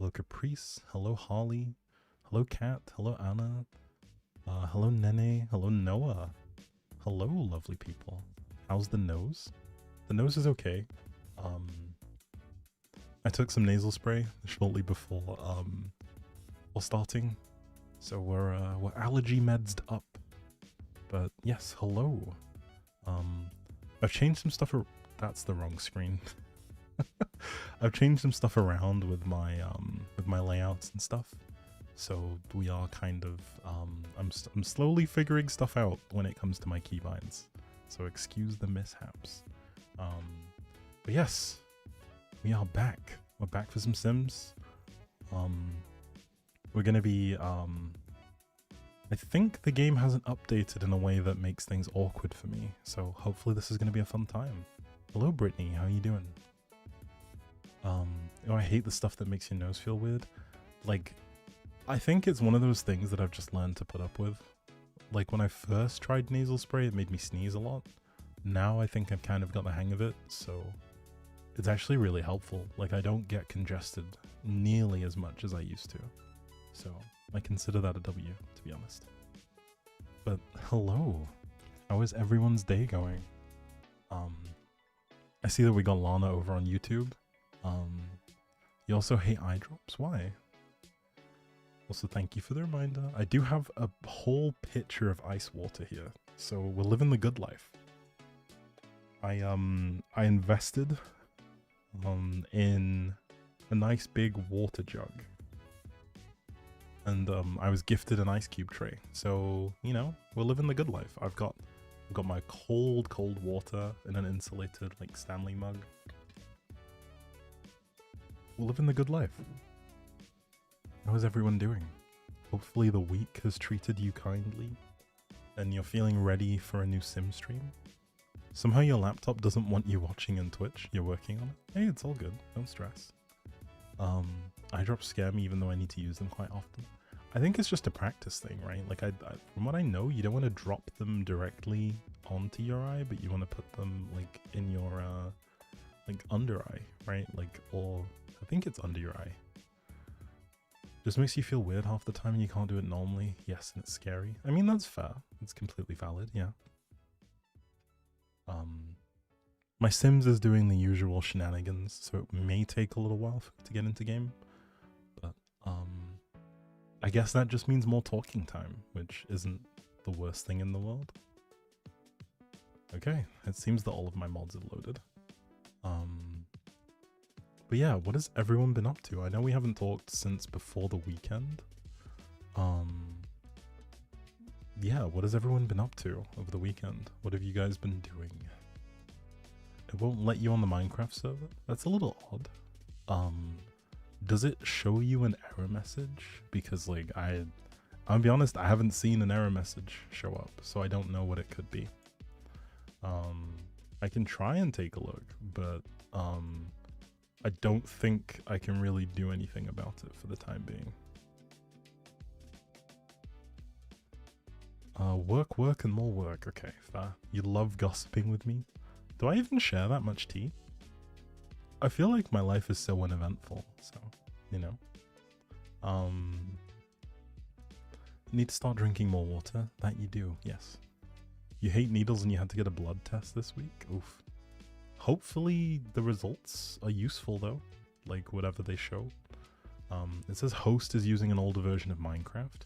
Hello Caprice. Hello Holly. Hello Kat. Hello Anna. Hello Nene. Hello Noah. Hello lovely people. How's the nose? The nose is okay. I took some nasal spray shortly before starting, so we're allergy medsed up. But yes, hello. I've changed some stuff. That's the wrong screen. I've changed some stuff around with my layouts and stuff. So we are kind of I'm slowly figuring stuff out when it comes to my keybinds. So excuse the mishaps. But yes, we are back. We're back for some Sims. We're gonna be I think the game hasn't updated in a way that makes things awkward for me. So hopefully this is gonna be a fun time. Hello Brittany, how are you doing? Oh, I hate the stuff that makes your nose feel weird. Like, I think it's one of those things that I've just learned to put up with. Like, when I first tried nasal spray, it made me sneeze a lot. Now I think I've kind of got the hang of it, so it's actually really helpful. Like, I don't get congested nearly as much as I used to. So, I consider that a W, to be honest. But, hello. How is everyone's day going? I see that we got Lana over on YouTube. You also hate eye drops? Why? Also, thank you for the reminder. I do have a whole pitcher of ice water here, so we're living the good life. I invested in a nice big water jug, and I was gifted an ice cube tray. So you know, we're living the good life. I've got my cold water in an insulated like Stanley mug. We're living the good life. How is everyone doing? Hopefully the week has treated you kindly and you're feeling ready for a new sim stream. Somehow your laptop doesn't want you watching on Twitch. You're working on it. Hey, it's all good. Don't stress. Eye drops scare me even though I need to use them quite often. I think it's just a practice thing, right? Like from what I know, you don't want to drop them directly onto your eye, but you want to put them like in your like under eye, right? Like, or I think it's under your eye. Just makes you feel weird half the time and you can't do it normally. Yes, and it's scary. I mean, that's fair. It's completely valid, yeah. My Sims is doing the usual shenanigans, so it may take a little while to get into game. But, I guess that just means more talking time, which isn't the worst thing in the world. Okay, it seems that all of my mods have loaded. But yeah, what has everyone been up to? I know we haven't talked since before the weekend. Yeah, what has everyone been up to over the weekend? What have you guys been doing? It won't let you on the Minecraft server? That's a little odd. Does it show you an error message? Because like, I'll be honest, I haven't seen an error message show up, so I don't know what it could be. I can try and take a look, but I don't think I can really do anything about it for the time being. Work, and more work. Okay, fair. You love gossiping with me? Do I even share that much tea? I feel like my life is so uneventful, so, you know. You need to start drinking more water. That you do, yes. You hate needles and you had to get a blood test this week? Oof. Hopefully the results are useful though, like whatever they show. It says host is using an older version of Minecraft.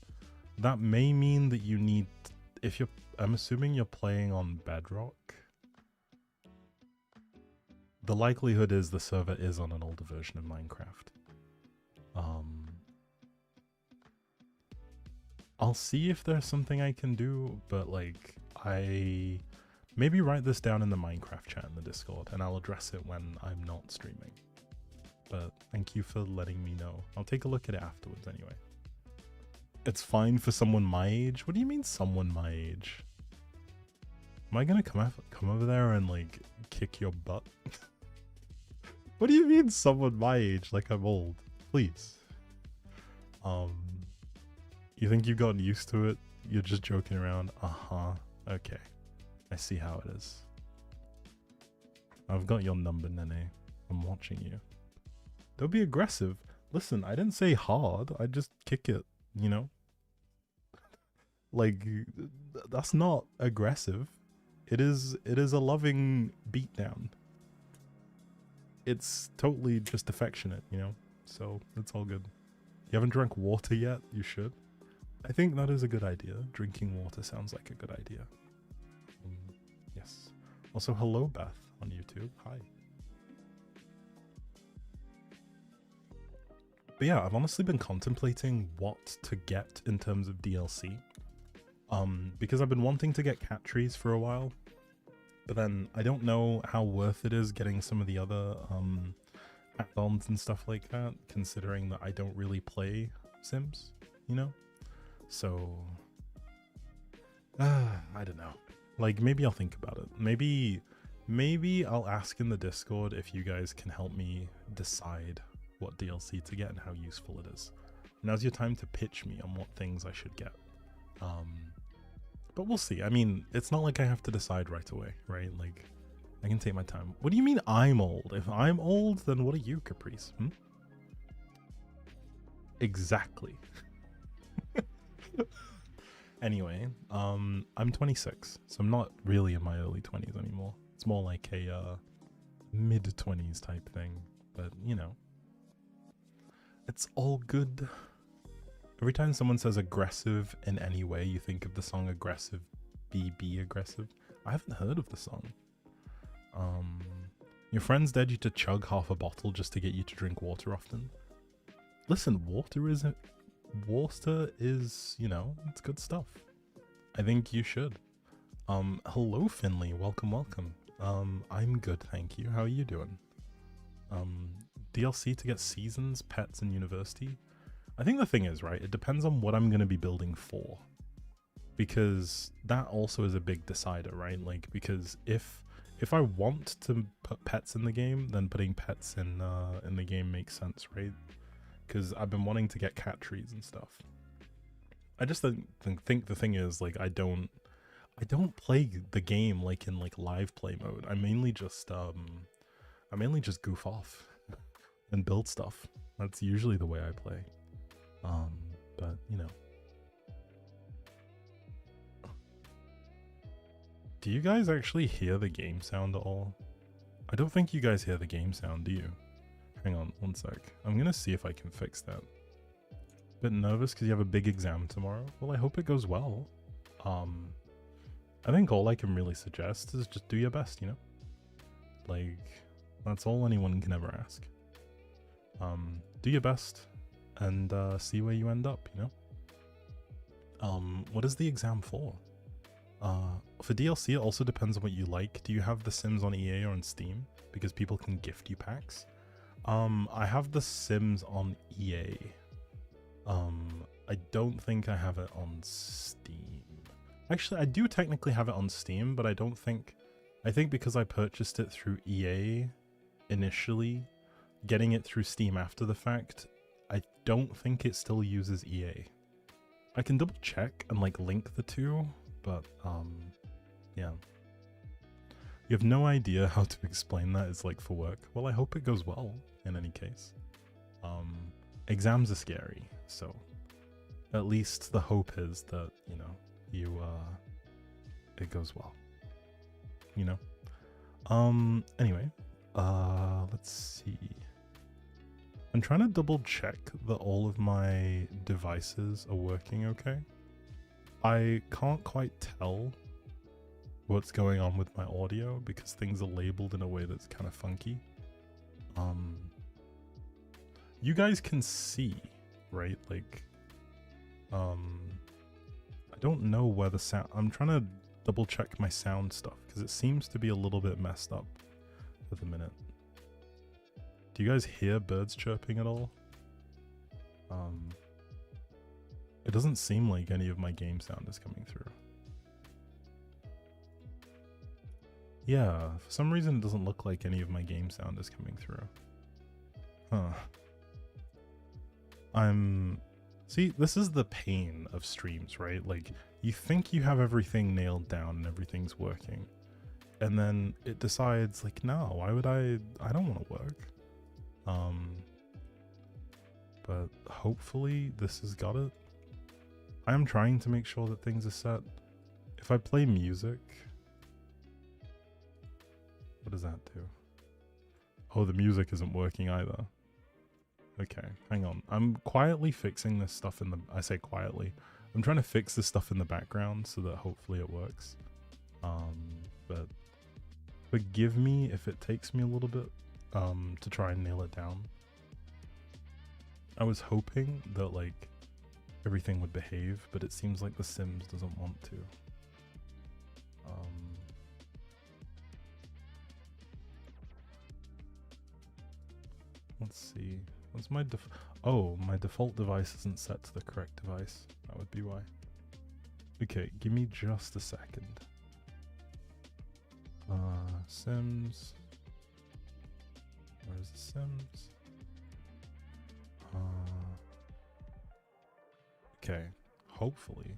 That may mean that you need, I'm assuming you're playing on Bedrock. The likelihood is the server is on an older version of Minecraft. I'll see if there's something I can do, but like, maybe write this down in the Minecraft chat in the Discord, and I'll address it when I'm not streaming. But thank you for letting me know. I'll take a look at it afterwards anyway. It's fine for someone my age? What do you mean someone my age? Am I gonna come over there and like kick your butt? What do you mean someone my age? Like I'm old? Please. You think you've gotten used to it? You're just joking around? Uh-huh. Okay. I see how it is. I've got your number, Nene. I'm watching you. Don't be aggressive. Listen, I didn't say hard. I just kick it, you know? Like, that's not aggressive. It is a loving beatdown. It's totally just affectionate, you know? So, it's all good. You haven't drank water yet? You should. I think that is a good idea. Drinking water sounds like a good idea. Yes. Also, hello, Beth, on YouTube. Hi. But yeah, I've honestly been contemplating what to get in terms of DLC. Because I've been wanting to get cat trees for a while. But then I don't know how worth it is getting some of the other add-ons and stuff like that, considering that I don't really play Sims, you know? So, I don't know. Like, maybe I'll think about it. Maybe I'll ask in the Discord if you guys can help me decide what DLC to get and how useful it is. Now's your time to pitch me on what things I should get. But we'll see. I mean, it's not like I have to decide right away, right? Like, I can take my time. What do you mean I'm old? If I'm old, then what are you, Caprice? Exactly. Anyway, I'm 26, so I'm not really in my early 20s anymore. It's more like a mid-20s type thing, but you know, it's all good. Every time someone says aggressive in any way, you think of the song Aggressive BB Aggressive. I haven't heard of the song. Your friends dared you to chug half a bottle just to get you to drink water often. Listen, water is, you know, it's good stuff. I think you should. Hello Finley, welcome. I'm good, thank you. How are you doing? DLC to get seasons, pets, and university. I think the thing is, right, it depends on what I'm going to be building for. Because that also is a big decider, right? Like, because if I want to put pets in the game, then putting pets in the game makes sense, right? Because I've been wanting to get cat trees and stuff. I just think the thing is, like, I don't play the game like in like live play mode. I mainly just goof off and build stuff. That's usually the way I play. But you know. Do you guys actually hear the game sound at all? I don't think you guys hear the game sound, do you? Hang on, one sec. I'm gonna see if I can fix that. Bit nervous because you have a big exam tomorrow? Well, I hope it goes well. I think all I can really suggest is just do your best, you know? Like, that's all anyone can ever ask. Do your best and see where you end up, you know? What is the exam for? For DLC, it also depends on what you like. Do you have The Sims on EA or on Steam? Because people can gift you packs. I have The Sims on EA. I don't think I have it on Steam. Actually, I do technically have it on Steam, but I think because I purchased it through EA initially, getting it through Steam after the fact, I don't think it still uses EA. I can double check and like link the two, but yeah. You have no idea how to explain that it's like for work. Well, I hope it goes well in any case. Exams are scary, so at least the hope is that, you know, it goes well, you know? Anyway, let's see. I'm trying to double check that all of my devices are working okay. I can't quite tell what's going on with my audio because things are labeled in a way that's kind of funky. You guys can see, right? Like, I don't know where the sound... I'm trying to double check my sound stuff because it seems to be a little bit messed up at the minute. Do you guys hear birds chirping at all? It doesn't seem like any of my game sound is coming through. Yeah, for some reason it doesn't look like any of my game sound is coming through. Huh. See, this is the pain of streams, right? Like, you think you have everything nailed down and everything's working. And then it decides, like, no, why would I don't want to work. but hopefully this has got it. I am trying to make sure that things are set. If I play music, what does that do? Oh, the music isn't working either. Okay, hang on. I'm quietly fixing this stuff in the... I say quietly. I'm trying to fix this stuff in the background so that hopefully it works. But forgive me if it takes me a little bit to try and nail it down. I was hoping that like everything would behave, but it seems like The Sims doesn't want to. Let's see. What's my my default device isn't set to the correct device. That would be why. Okay, give me just a second. Sims. Where's the Sims? Okay, hopefully.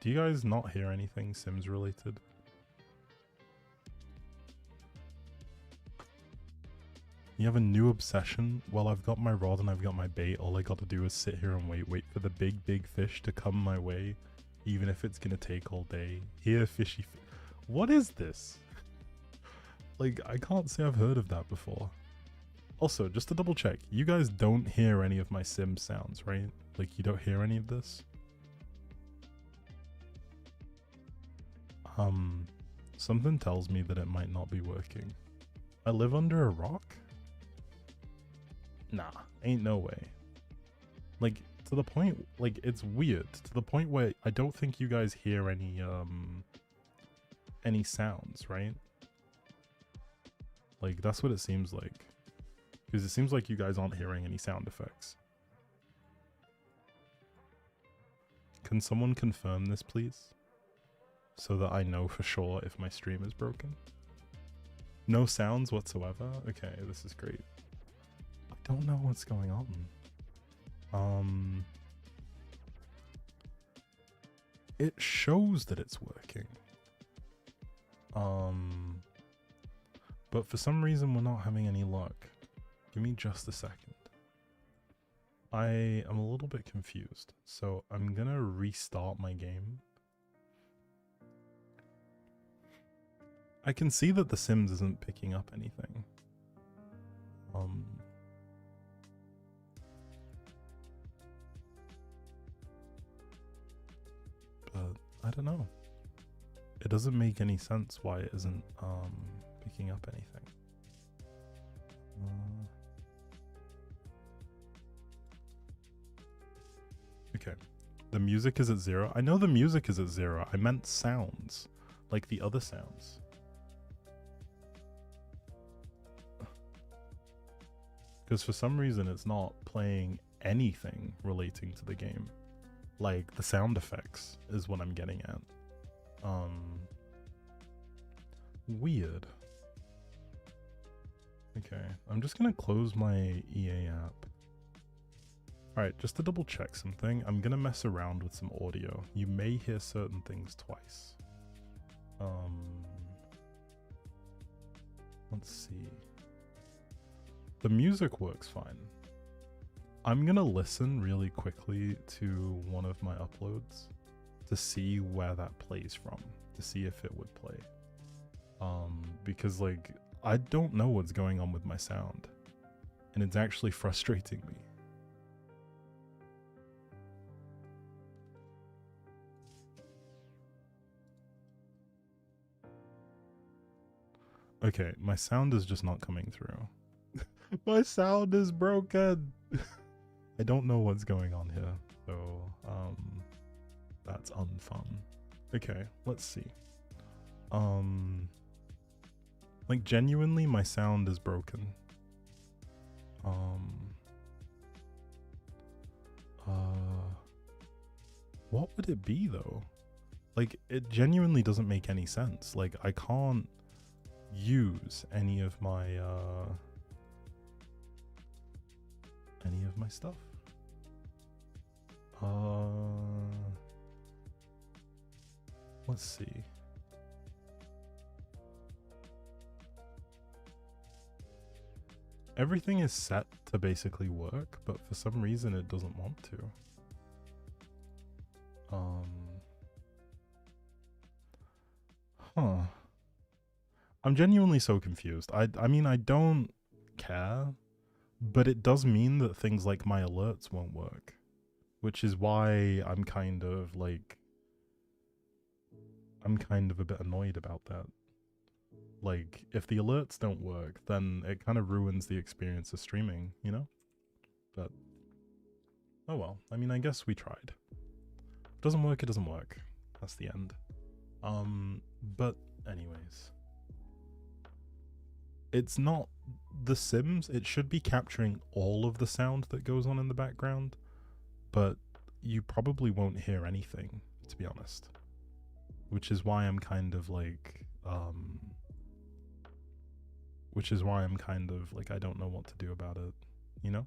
Do you guys not hear anything Sims related? You have a new obsession? Well, I've got my rod and I've got my bait. All I gotta do is sit here and wait for the big fish to come my way, even if it's gonna take all day. Here, fishy what is this? Like, I can't say I've heard of that before. Also, just to double check, you guys don't hear any of my sim sounds, right? Like, you don't hear any of this? Something tells me that it might not be working. I live under a rock? Nah, ain't no way. Like, to the point, like, it's weird. To the point where I don't think you guys hear any sounds, right? Like, that's what it seems like. Because it seems like you guys aren't hearing any sound effects. Can someone confirm this, please? So that I know for sure if my stream is broken. No sounds whatsoever? Okay, this is great. I don't know what's going on. It shows that it's working. But for some reason we're not having any luck. Give me just a second. I am a little bit confused, so I'm gonna restart my game. I can see that The Sims isn't picking up anything. But I don't know. It doesn't make any sense why it isn't picking up anything. Okay, the music is at 0. I know the music is at 0. I meant sounds, like the other sounds. Because for some reason it's not playing anything relating to the game. Like the sound effects is what I'm getting at. Weird. Okay, I'm just gonna close my EA app. Alright, just to double check something, I'm gonna mess around with some audio. You may hear certain things twice. Let's see. The music works fine. I'm gonna listen really quickly to one of my uploads to see where that plays from, to see if it would play. Because like, I don't know what's going on with my sound, and it's actually frustrating me. Okay, my sound is just not coming through. My sound is broken. I don't know what's going on here, so that's unfun. Okay, let's see. Like genuinely my sound is broken. What would it be though? Like it genuinely doesn't make any sense. Like I can't use any of my stuff. Let's see. Everything is set to basically work, but for some reason it doesn't want to. Huh. I'm genuinely so confused. I mean, I don't care, but it does mean that things like my alerts won't work, which is why I'm kind of like, I'm kind of a bit annoyed about that. Like, if the alerts don't work, then it kind of ruins the experience of streaming, you know? But, oh well. I mean, I guess we tried. If it doesn't work, it doesn't work. That's the end. But anyways. It's not The Sims. It should be capturing all of the sound that goes on in the background, but you probably won't hear anything, to be honest. Which is why I'm kind of like, I don't know what to do about it, you know?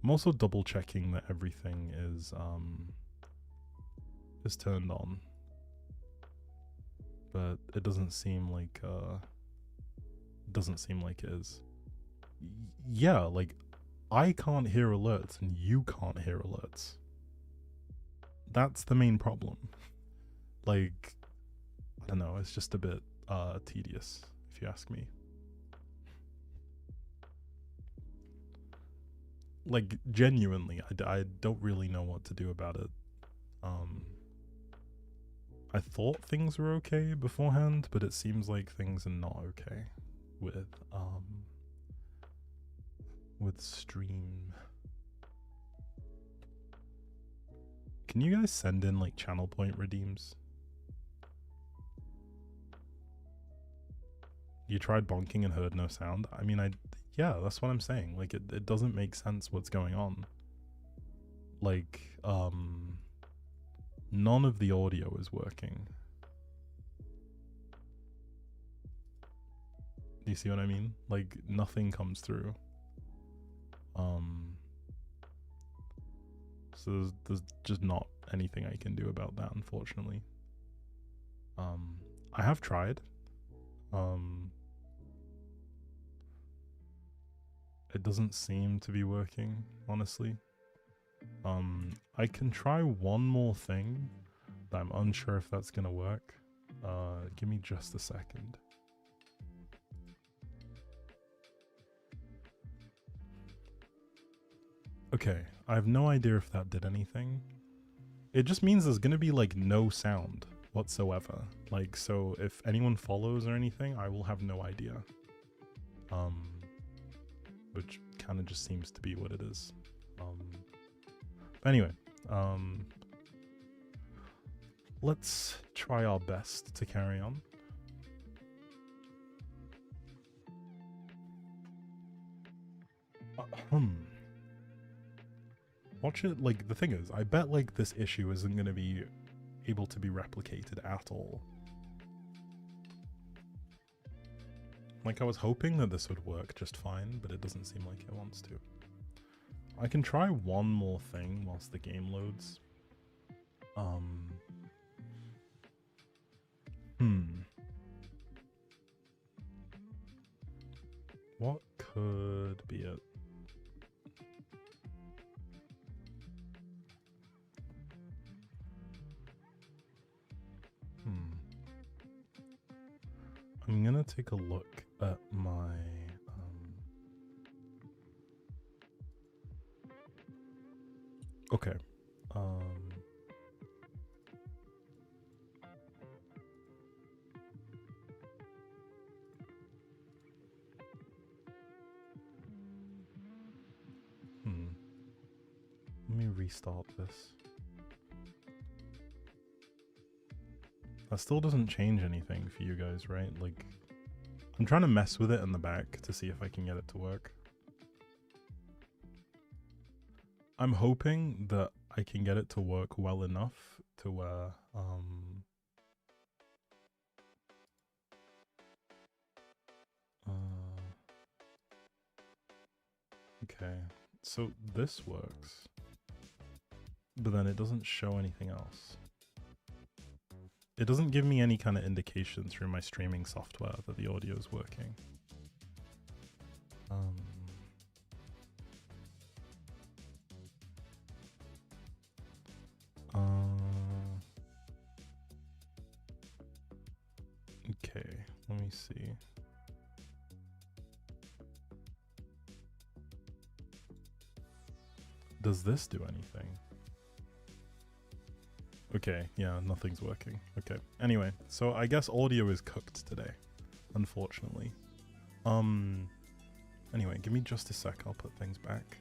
I'm also double checking that everything is turned on. But it doesn't seem like it is. Yeah, like I can't hear alerts and you can't hear alerts. That's the main problem. Like, I don't know, it's just a bit tedious, if you ask me. Like, genuinely, I don't really know what to do about it. I thought things were okay beforehand, but it seems like things are not okay with stream. Can you guys send in like channel point redeems? You tried bonking and heard no sound? I mean, yeah, that's what I'm saying. Like, it doesn't make sense what's going on. Like, none of the audio is working. Do you see what I mean? Like, nothing comes through. So there's just not anything I can do about that, unfortunately. I have tried. It doesn't seem to be working, honestly. I can try one more thing, but I'm unsure if that's gonna work. Give me just a second. Okay, I have no idea if that did anything. It just means there's gonna be like no sound whatsoever. Like, so if anyone follows or anything, I will have no idea. Which kind of just seems to be what it is. But anyway, let's try our best to carry on. Watch it, like, the thing is, I bet, like, this issue isn't going to be able to be replicated at all. Like, I was hoping that this would work just fine, but it doesn't seem like it wants to. I can try one more thing whilst the game loads. What could be it? I'm gonna take a look at my okay. Let me restart this. That still doesn't change anything for you guys, right? Like, I'm trying to mess with it in the back to see if I can get it to work. I'm hoping that I can get it to work well enough to where, okay, so this works, but then it doesn't show anything else. It doesn't give me any kind of indication through my streaming software that the audio is working. me see. Does this do anything? Okay, yeah, nothing's working. Okay. Anyway, so I guess audio is cooked today, unfortunately. Anyway, give me just a sec, I'll put things back.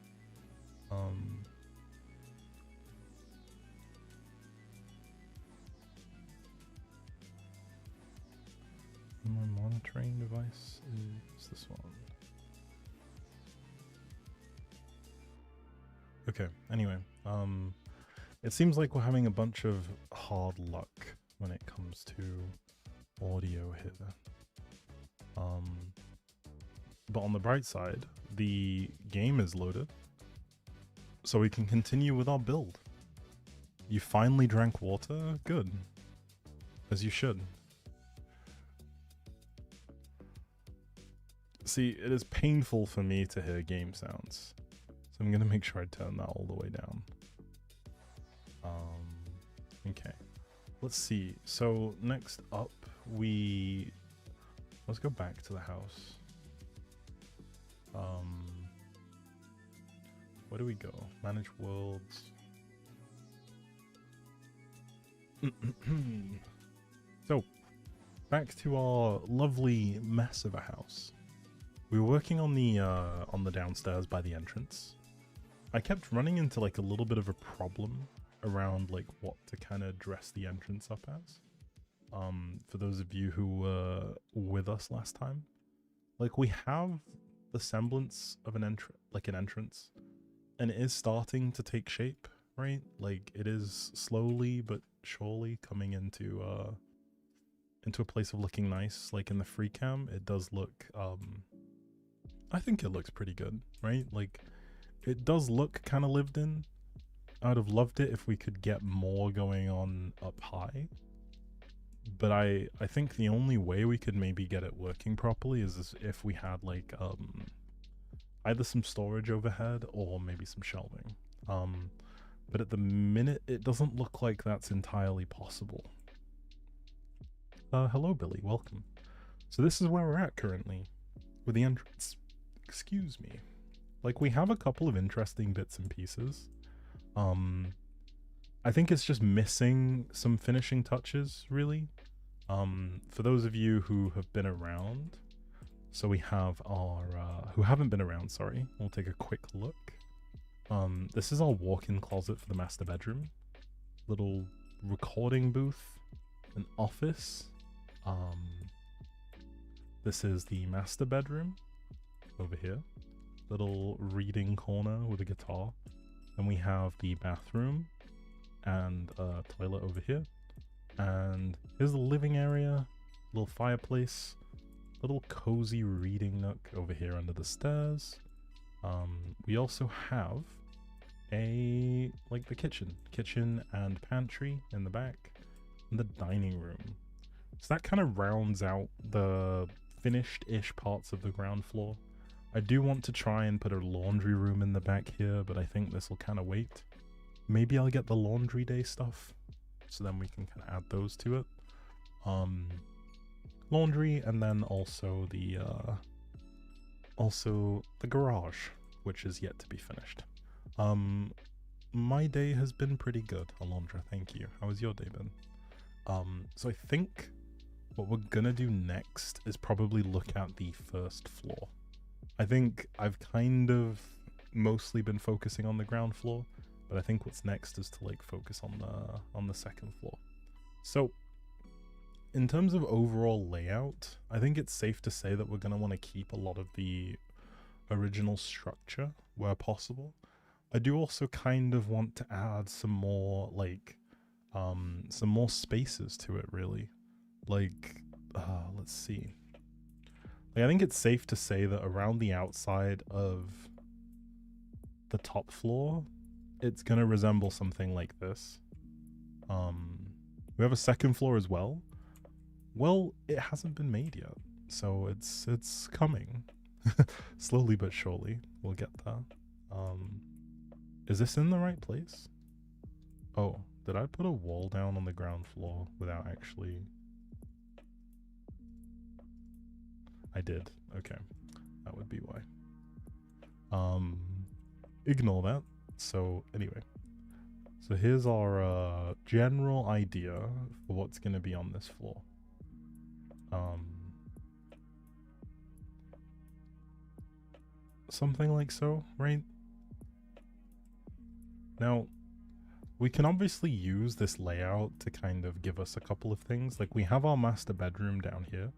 My monitoring device is this one. Okay, anyway, it seems like we're having a bunch of hard luck when it comes to audio here. But on the bright side, the game is loaded, so we can continue with our build. You finally drank water? Good. As you should. See, it is painful for me to hear game sounds, so I'm gonna make sure I turn that all the way down. Okay. Let's see. So next up, let's go back to the house. Where do we go? Manage worlds. So, back to our lovely mess of a house. We were working on the downstairs by the entrance. I kept running into like a little bit of a problem around like what to kind of dress the entrance up as. For those of you who were with us last time, like we have the semblance of an entrance, and it is starting to take shape, right? Like it is slowly but surely coming into a place of looking nice. Like in the free cam, it does look I think it looks pretty good, right? Like it does look kind of lived in. I'd have loved it if we could get more going on up high, but I think the only way we could maybe get it working properly is if we had like either some storage overhead or maybe some shelving. But at the minute it doesn't look like that's entirely possible. Hello Billy, welcome. So this is where we're at currently with the entrance. Excuse me. Like we have a couple of interesting bits and pieces. I think it's just missing some finishing touches, really. For those of you who have been around, so we have our, who haven't been around, sorry, we'll take a quick look. This is our walk-in closet for the master bedroom. Little recording booth, an office. This is the master bedroom over here. Little reading corner with a guitar. Then we have the bathroom and a toilet over here. And here's the living area, little fireplace, little cozy reading nook over here under the stairs. We also have like the kitchen and pantry in the back, and the dining room. So that kind of rounds out the finished-ish parts of the ground floor. I do want to try and put a laundry room in the back here, but I think this will kind of wait. Maybe I'll get the laundry day stuff, so then we can kind of add those to it. Laundry, and then also the garage, which is yet to be finished. My day has been pretty good, Alondra, thank you. How has your day been? So I think what we're gonna do next is probably look at the first floor. I think I've kind of mostly been focusing on the ground floor, but I think what's next is to like focus on the second floor. So in terms of overall layout, I think it's safe to say that we're gonna want to keep a lot of the original structure where possible. I do also kind of want to add some more like some more spaces to it, really. Like let's see. Like, I think it's safe to say that around the outside of the top floor, it's gonna resemble something like this. We have a second floor as well. Well, it hasn't been made yet, so it's coming. Slowly but surely, we'll get there. Is this in the right place? Oh, did I put a wall down on the ground floor without actually... I did. Okay. That would be why. Ignore that. So anyway. So here's our general idea for what's going to be on this floor. Something like so, right? Now, we can obviously use this layout to kind of give us a couple of things. Like we have our master bedroom down here,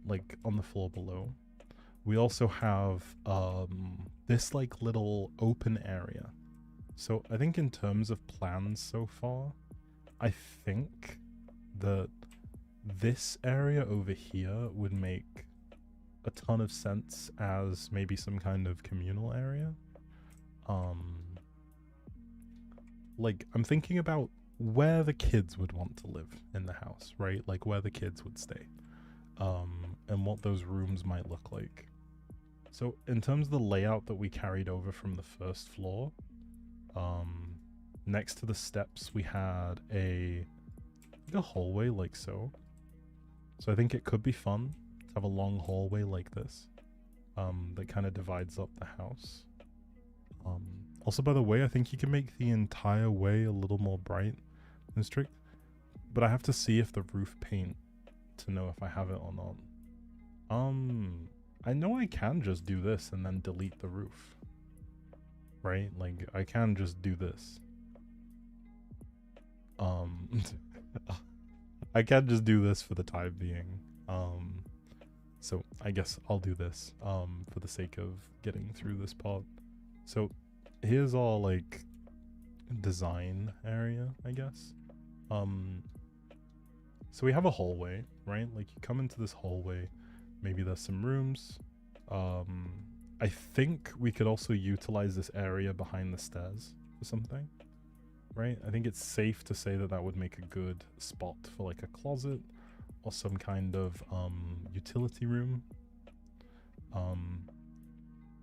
like on the floor below. We also have this like little open area. So I think in terms of plans so far, I think that this area over here would make a ton of sense as maybe some kind of communal area. Like I'm thinking about where the kids would want to live in the house, right? Like where the kids would stay, and what those rooms might look like. So in terms of the layout that we carried over from the first floor, next to the steps we had a hallway like so. So I think it could be fun to have a long hallway like this, that kind of divides up the house. Also, by the way, I think you can make the entire way a little more bright and strict, but I have to see if the roof paint to know if I have it or not. I know I can just do this and then delete the roof, right? Like I can just do this. I can just do this for the time being. So I guess I'll do this for the sake of getting through this part. So here's all like design area, I guess. So we have a hallway, right? Like you come into this hallway, maybe there's some rooms. I think we could also utilize this area behind the stairs for something, right? I think it's safe to say that that would make a good spot for like a closet or some kind of utility room.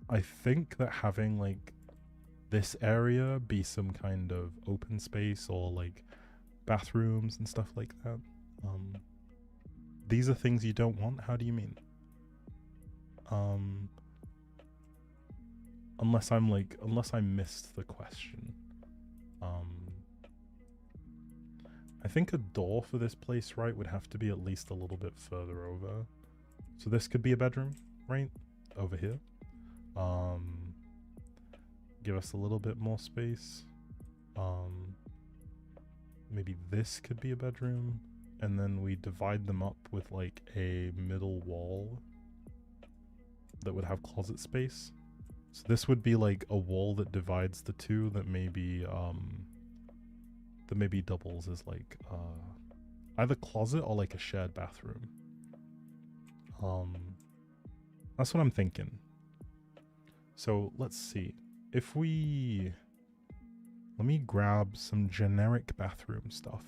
I think that having like this area be some kind of open space or like bathrooms and stuff like that. These are things you don't want. How do you mean? Unless I missed the question. I think a door for this place, right, would have to be at least a little bit further over. So this could be a bedroom, right? Over here. Give us a little bit more space. Maybe this could be a bedroom, and then we divide them up with like a middle wall that would have closet space. So this would be like a wall that divides the two that maybe doubles as like either closet or like a shared bathroom. That's what I'm thinking. So let's see. If we... Let me grab some generic bathroom stuff.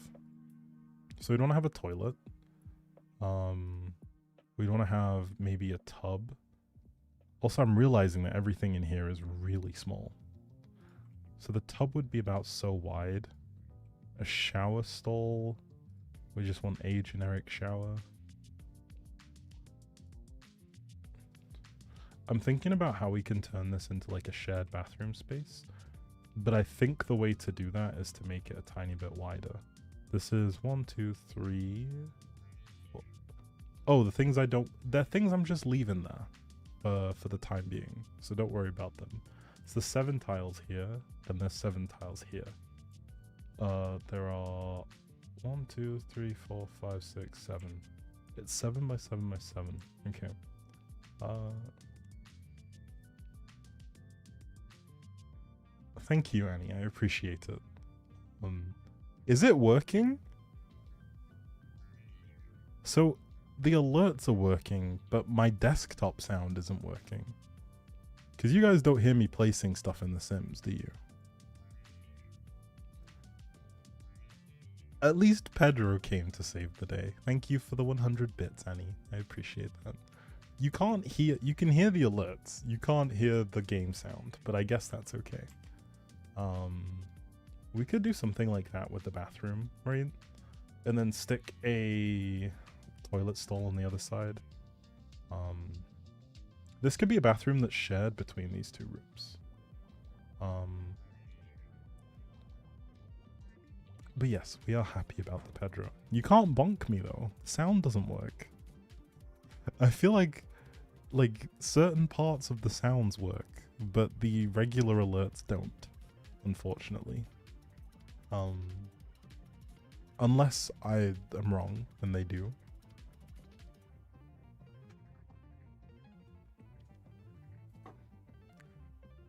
So we don't have a toilet. We don't have maybe a tub. Also, I'm realizing that everything in here is really small. So the tub would be about so wide. A shower stall. We just want a generic shower. I'm thinking about how we can turn this into like a shared bathroom space. But I think the way to do that is to make it a tiny bit wider. This is 1, 2, 3, 4. Oh, the things they're things I'm just leaving there for the time being. So don't worry about them. It's the 7 tiles here, and there's 7 tiles here. There are 1, 2, 3, 4, 5, 6, 7. It's 7 by 7 by 7. Okay. Thank you, Annie. I appreciate it. Is it working? So the alerts are working, but my desktop sound isn't working. Because you guys don't hear me placing stuff in The Sims, do you? At least Pedro came to save the day. Thank you for the 100 bits, Annie. I appreciate that. You can hear the alerts. You can't hear the game sound, but I guess that's okay. We could do something like that with the bathroom, right? And then stick a toilet stall on the other side. This could be a bathroom that's shared between these two rooms. But yes, we are happy about the Pedro. You can't bonk me though. Sound doesn't work. I feel like certain parts of the sounds work, but the regular alerts don't, unfortunately. Unless I am wrong and they do.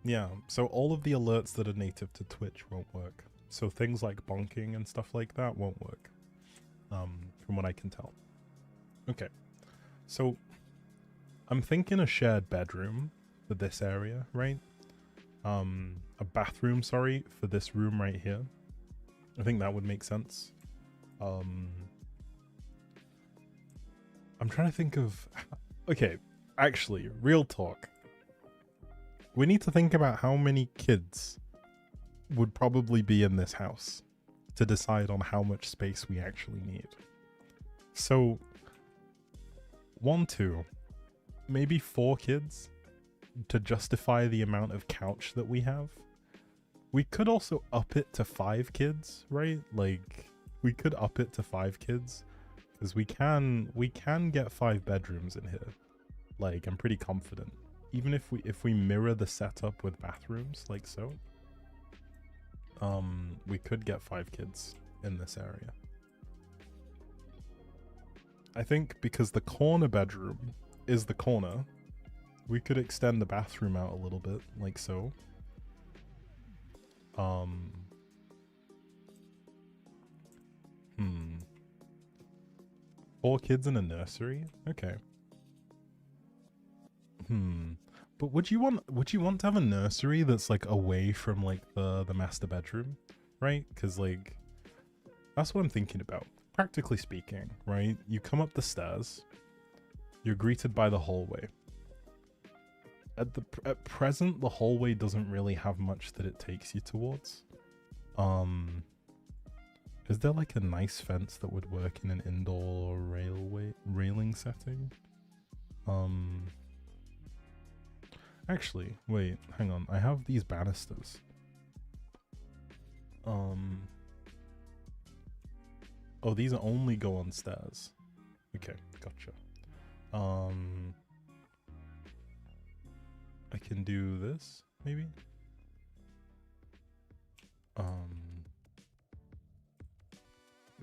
Yeah, so all of the alerts that are native to Twitch won't work. So things like bonking and stuff like that won't work, from what I can tell. Okay, so I'm thinking a shared bedroom for this area, right? A bathroom, sorry, for this room right here. I think that would make sense. I'm trying to think of... Okay, actually, real talk. We need to think about how many kids would probably be in this house to decide on how much space we actually need. So, 1, 2, maybe 4 kids to justify the amount of couch that we have. We could also up it to 5 kids, right? Like, we could up it to 5 kids because we can get 5 bedrooms in here. Like, I'm pretty confident. Even if we mirror the setup with bathrooms like so, we could get 5 kids in this area. I think because the corner bedroom is the corner, we could extend the bathroom out a little bit, like so. 4 kids in a nursery? Okay. But would you want to have a nursery that's like away from like the master bedroom, right? Because like that's what I'm thinking about, practically speaking, right? You come up the stairs, you're greeted by the hallway. At present, the hallway doesn't really have much that it takes you towards. Is there like a nice fence that would work in an indoor railing setting? Actually, wait, hang on. I have these banisters. Oh, these only go on stairs. Okay, gotcha. I can do this, maybe?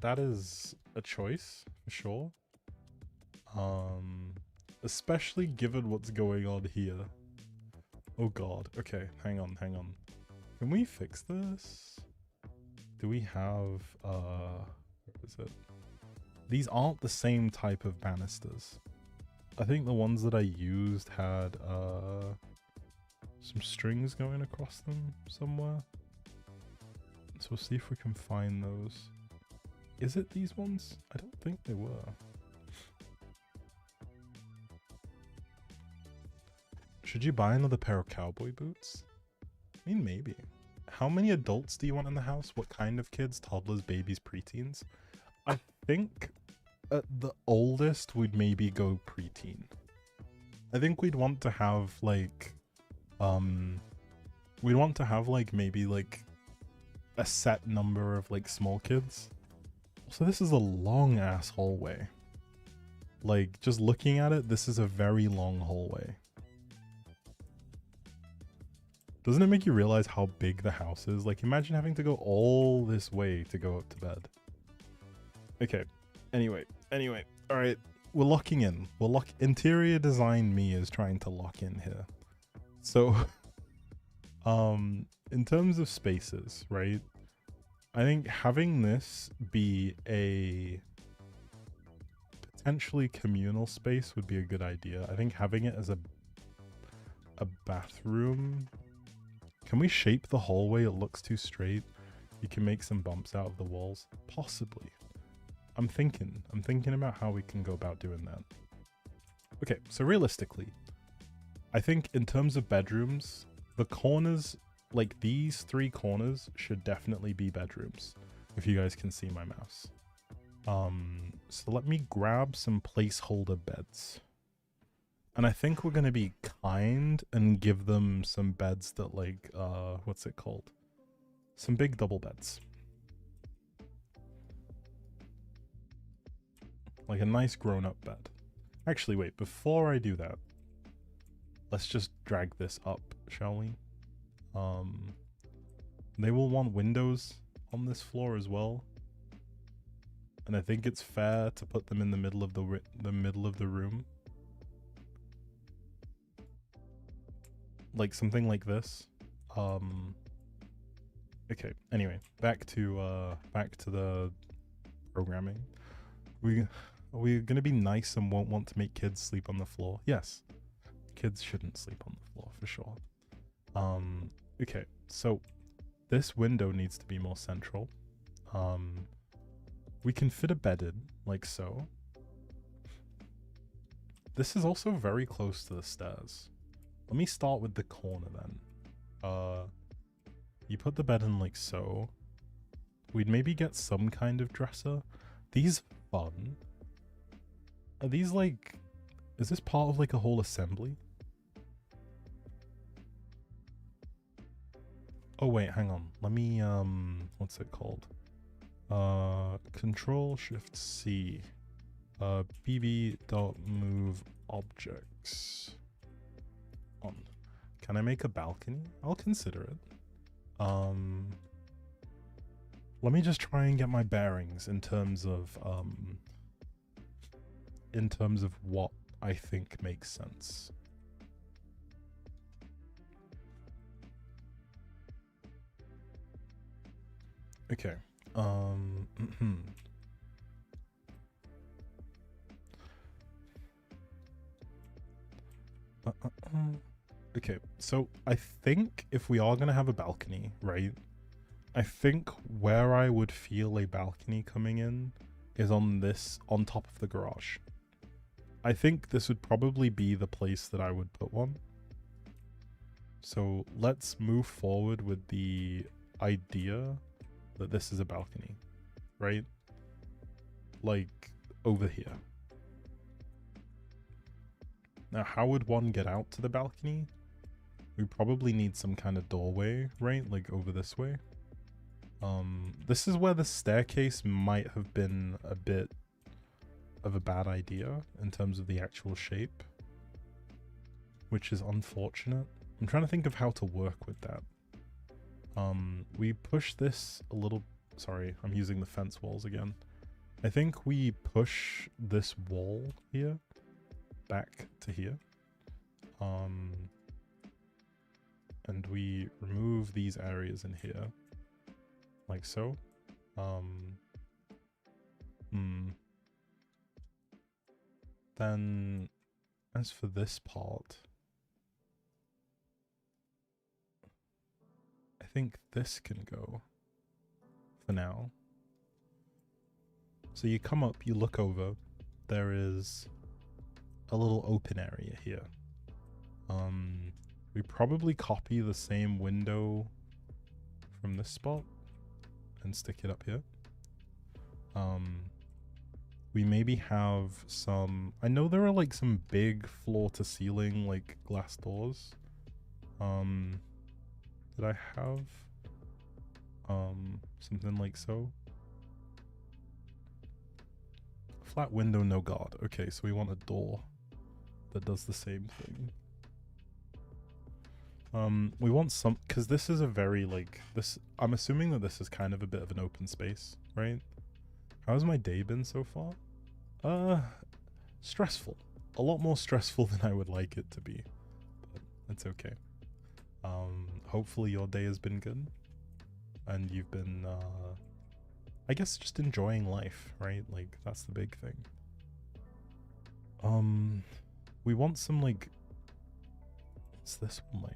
That is a choice, for sure. Especially given what's going on here. Oh god, okay, hang on. Can we fix this? Do we have, where is it? These aren't the same type of banisters. I think the ones that I used had, some strings going across them somewhere. So we'll see if we can find those. Is it these ones? I don't think they were. Should you buy another pair of cowboy boots? I mean, maybe. How many adults do you want in the house? What kind of kids? Toddlers, babies, preteens? I think at the oldest we'd maybe go preteen. I think we'd want to have like, maybe like a set number of like small kids. So this is a long ass hallway. Like, just looking at it, this is a very long hallway. Doesn't it make you realize how big the house is? Like, imagine having to go all this way to go up to bed. Okay, anyway, all right, we're locking in. Interior design me is trying to lock in here. So, in terms of spaces, right? I think having this be a potentially communal space would be a good idea. I think having it as a bathroom. Can we shape the hallway? It looks too straight. You can make some bumps out of the walls. Possibly. I'm thinking about how we can go about doing that. Okay, so realistically, I think in terms of bedrooms, the corners, like these 3 corners, should definitely be bedrooms, if you guys can see my mouse. So let me grab some placeholder beds. And I think we're gonna be kind and give them some beds that like, what's it called? Some big double beds. Like a nice grown-up bed. Actually, wait, before I do that, let's just drag this up, shall we? They will want windows on this floor as well. And I think it's fair to put them in the middle of the middle of the room. Like something like this. Okay, anyway, back to the programming. We're gonna be nice and won't want to make kids sleep on the floor. Yes. Kids shouldn't sleep on the floor for sure. Okay, so this window needs to be more central. We can fit a bed in, like so. This is also very close to the stairs. Let me start with the corner then. You put the bed in like so. We'd maybe get some kind of dresser. These are fun. Are these like... Is this part of like a whole assembly? Oh wait, hang on. Let me, what's it called? Control Shift C. BB.move objects. On. Can I make a balcony? I'll consider it. Let me just try and get my bearings in terms of what I think makes sense. Okay. Okay, so I think if we are gonna have a balcony, right? I think where I would feel a balcony coming in is on top of the garage. I think this would probably be the place that I would put one. So let's move forward with the idea that this is a balcony, right? Like over here. Now, how would one get out to the balcony? We probably need some kind of doorway, right? Like over this way. This is where the staircase might have been a bit of a bad idea in terms of the actual shape, which is unfortunate. I'm trying to think of how to work with that. We push this a little... Sorry, I'm using the fence walls again. I think we push this wall here back to here. And we remove these areas in here. Like so. Then, as for this part, I think this can go for now. So you come up, you look over, there is a little open area here. We probably copy the same window from this spot and stick it up here. We maybe have some... I know there are like some big floor to ceiling like glass doors. Did I have something like so? Flat window, no guard. Okay, so we want a door that does the same thing. We want some, because this is a very like this. I'm assuming that this is kind of a bit of an open space, right? How's my day been so far? Stressful. A lot more stressful than I would like it to be, but it's okay. Hopefully your day has been good, and you've been, I guess, just enjoying life, right? Like that's the big thing. We want some like, what's this one like?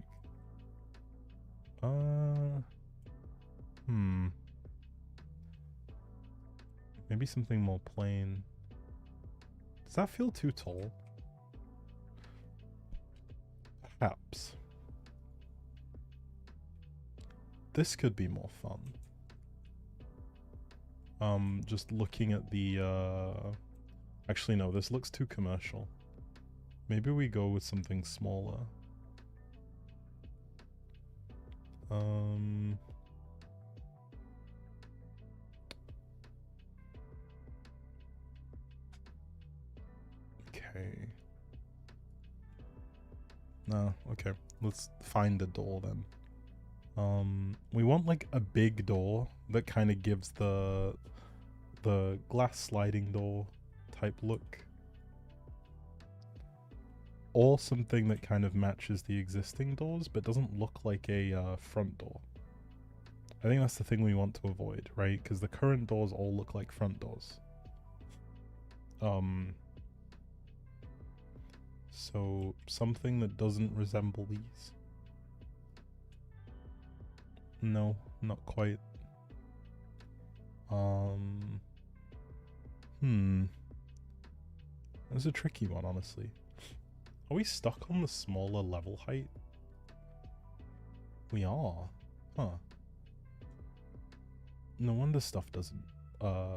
Maybe something more plain. Does that feel too tall? Perhaps. This could be more fun. Just looking at the, actually no, this looks too commercial. Maybe we go with something smaller. Okay. No, okay. Let's find a door then. We want like a big door that kind of gives the glass sliding door type look. Or something that kind of matches the existing doors but doesn't look like a front door. I think that's the thing we want to avoid, right? Because the current doors all look like front doors. So something that doesn't resemble these. No, not quite. That's a tricky one, honestly. Are we stuck on the smaller level height? We are. Huh. No wonder stuff doesn't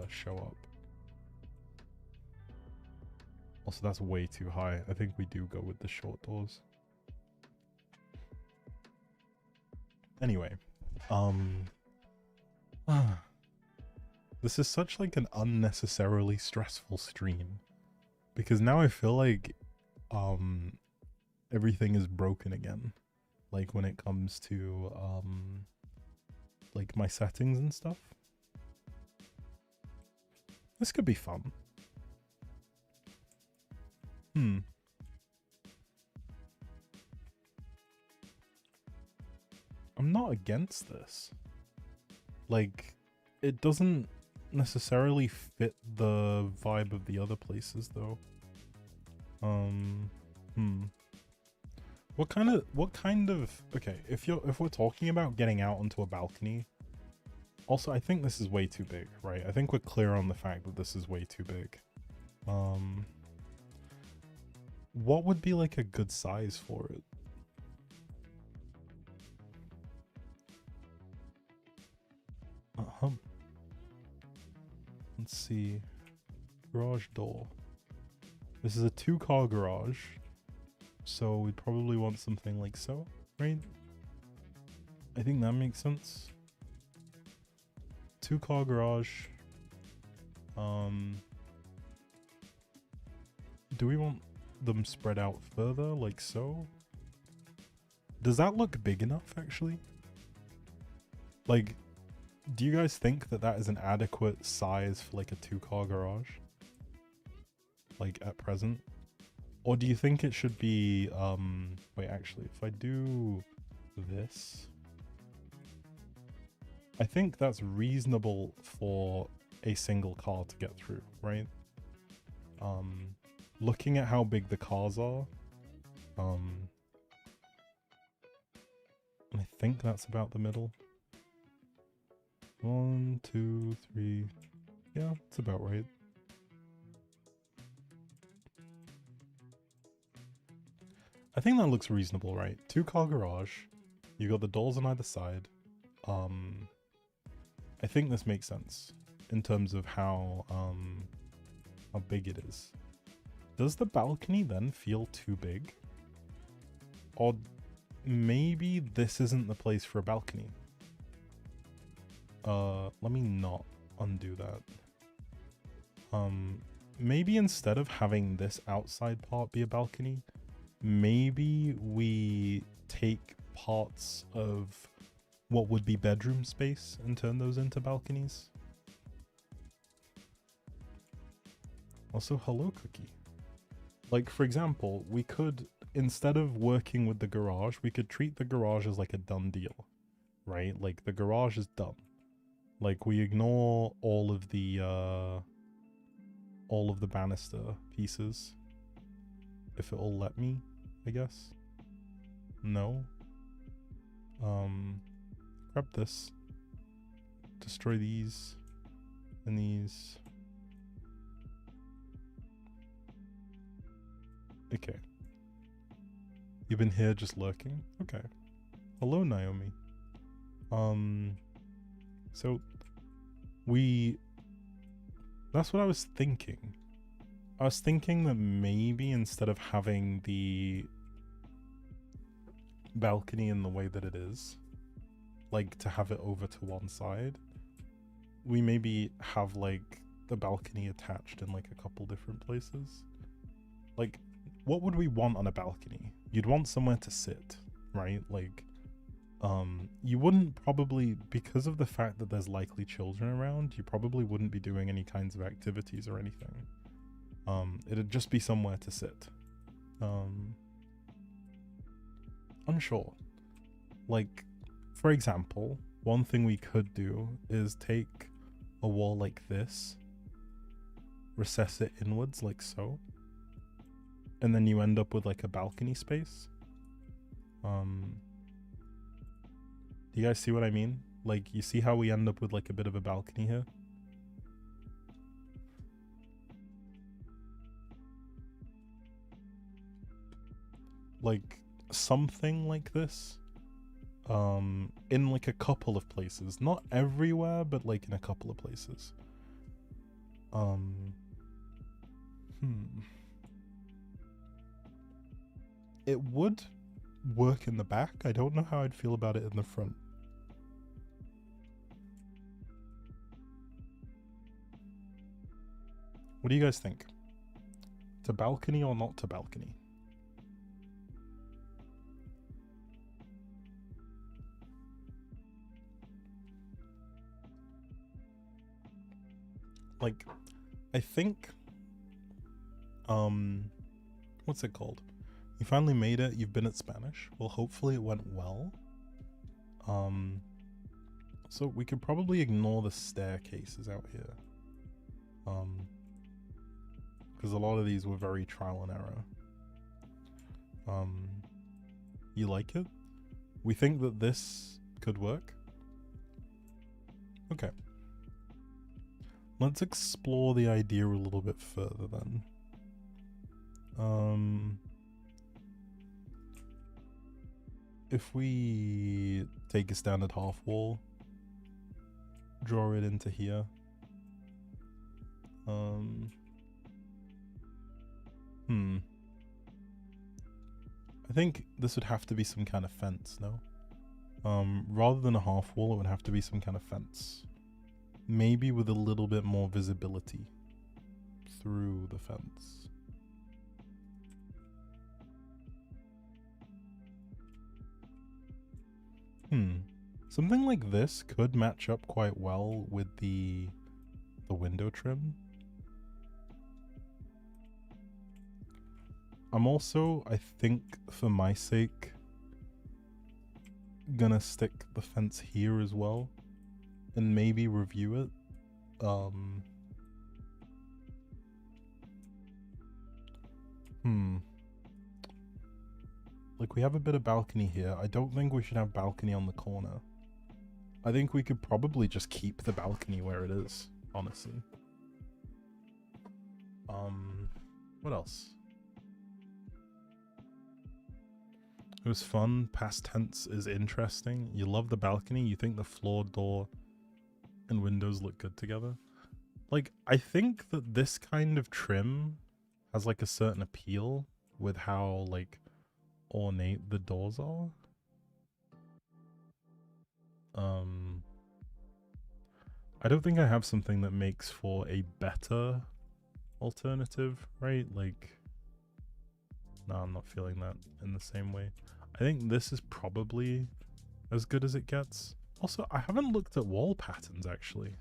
show up. Also, that's way too high. I think we do go with the short doors. Anyway, this is such like an unnecessarily stressful stream because now I feel like everything is broken again, like when it comes to like my settings and stuff. This could be fun. I'm not against this. Like, it doesn't necessarily fit the vibe of the other places though. What kind of okay, if we're talking about getting out onto a balcony, also I think this is way too big, right? I think we're clear on the fact that this is way too big. What would be like a good size for it? Let's see. Garage door. This is a 2-car garage, so we'd probably want something like so, right? I think that makes sense. 2-car garage. Do we want them spread out further, like so? Does that look big enough, actually? Like, do you guys think that that is an adequate size for like a 2-car garage? Like at present? Or do you think it should be, wait, actually, if I do this, I think that's reasonable for a single car to get through, right? Looking at how big the cars are, I think that's about the middle. 1, 2, 3. Yeah, it's about right. I think that looks reasonable, right? 2-car garage. You got the doors on either side. I think this makes sense in terms of how big it is. Does the balcony then feel too big? Or maybe this isn't the place for a balcony. Let me not undo that. Maybe instead of having this outside part be a balcony, maybe we take parts of what would be bedroom space and turn those into balconies. Also, hello, Cookie. Like, for example, we could, instead of working with the garage, we could treat the garage as like a done deal, right? Like, the garage is done. Like, we ignore all of the banister pieces. If it'll let me, I guess. No. Grab this. Destroy these. And these. Okay. You've been here just lurking? Okay. Hello, Naomi. So, that's what I was thinking. I was thinking that maybe instead of having the balcony in the way that it is, like to have it over to one side, we maybe have like the balcony attached in like a couple different places. Like, what would we want on a balcony? You'd want somewhere to sit, right? Like, you wouldn't probably, because of the fact that there's likely children around, you probably wouldn't be doing any kinds of activities or anything. It'd just be somewhere to sit. Unsure. Like, for example, one thing we could do is take a wall like this, recess it inwards like so, and then you end up with like a balcony space. Do you guys see what I mean? Like, you see how we end up with like a bit of a balcony here? Like, something like this. In like a couple of places. Not everywhere, but like in a couple of places. It would work in the back. I don't know how I'd feel about it in the front. What do you guys think? To balcony or not to balcony? Like, I think, what's it called? You finally made it, you've been at Spanish. Well, hopefully it went well. So we could probably ignore the staircases out here. Because a lot of these were very trial and error. You like it? We think that this could work? Okay. Let's explore the idea a little bit further then. If we take a standard half wall, draw it into here. I think this would have to be some kind of fence, no? Rather than a half wall, it would have to be some kind of fence. Maybe with a little bit more visibility through the fence. Something like this could match up quite well with the window trim. I'm also, I think, for my sake, gonna stick the fence here as well, and maybe review it. Like, we have a bit of balcony here. I don't think we should have balcony on the corner. I think we could probably just keep the balcony where it is, honestly. What else? It was fun. Past tense is interesting. You love the balcony. You think the floor, door, and windows look good together. Like, I think that this kind of trim has like a certain appeal with how like ornate the doors are. I don't think I have something that makes for a better alternative, right? Like, no, I'm not feeling that in the same way. I think this is probably as good as it gets. Also, I haven't looked at wall patterns actually.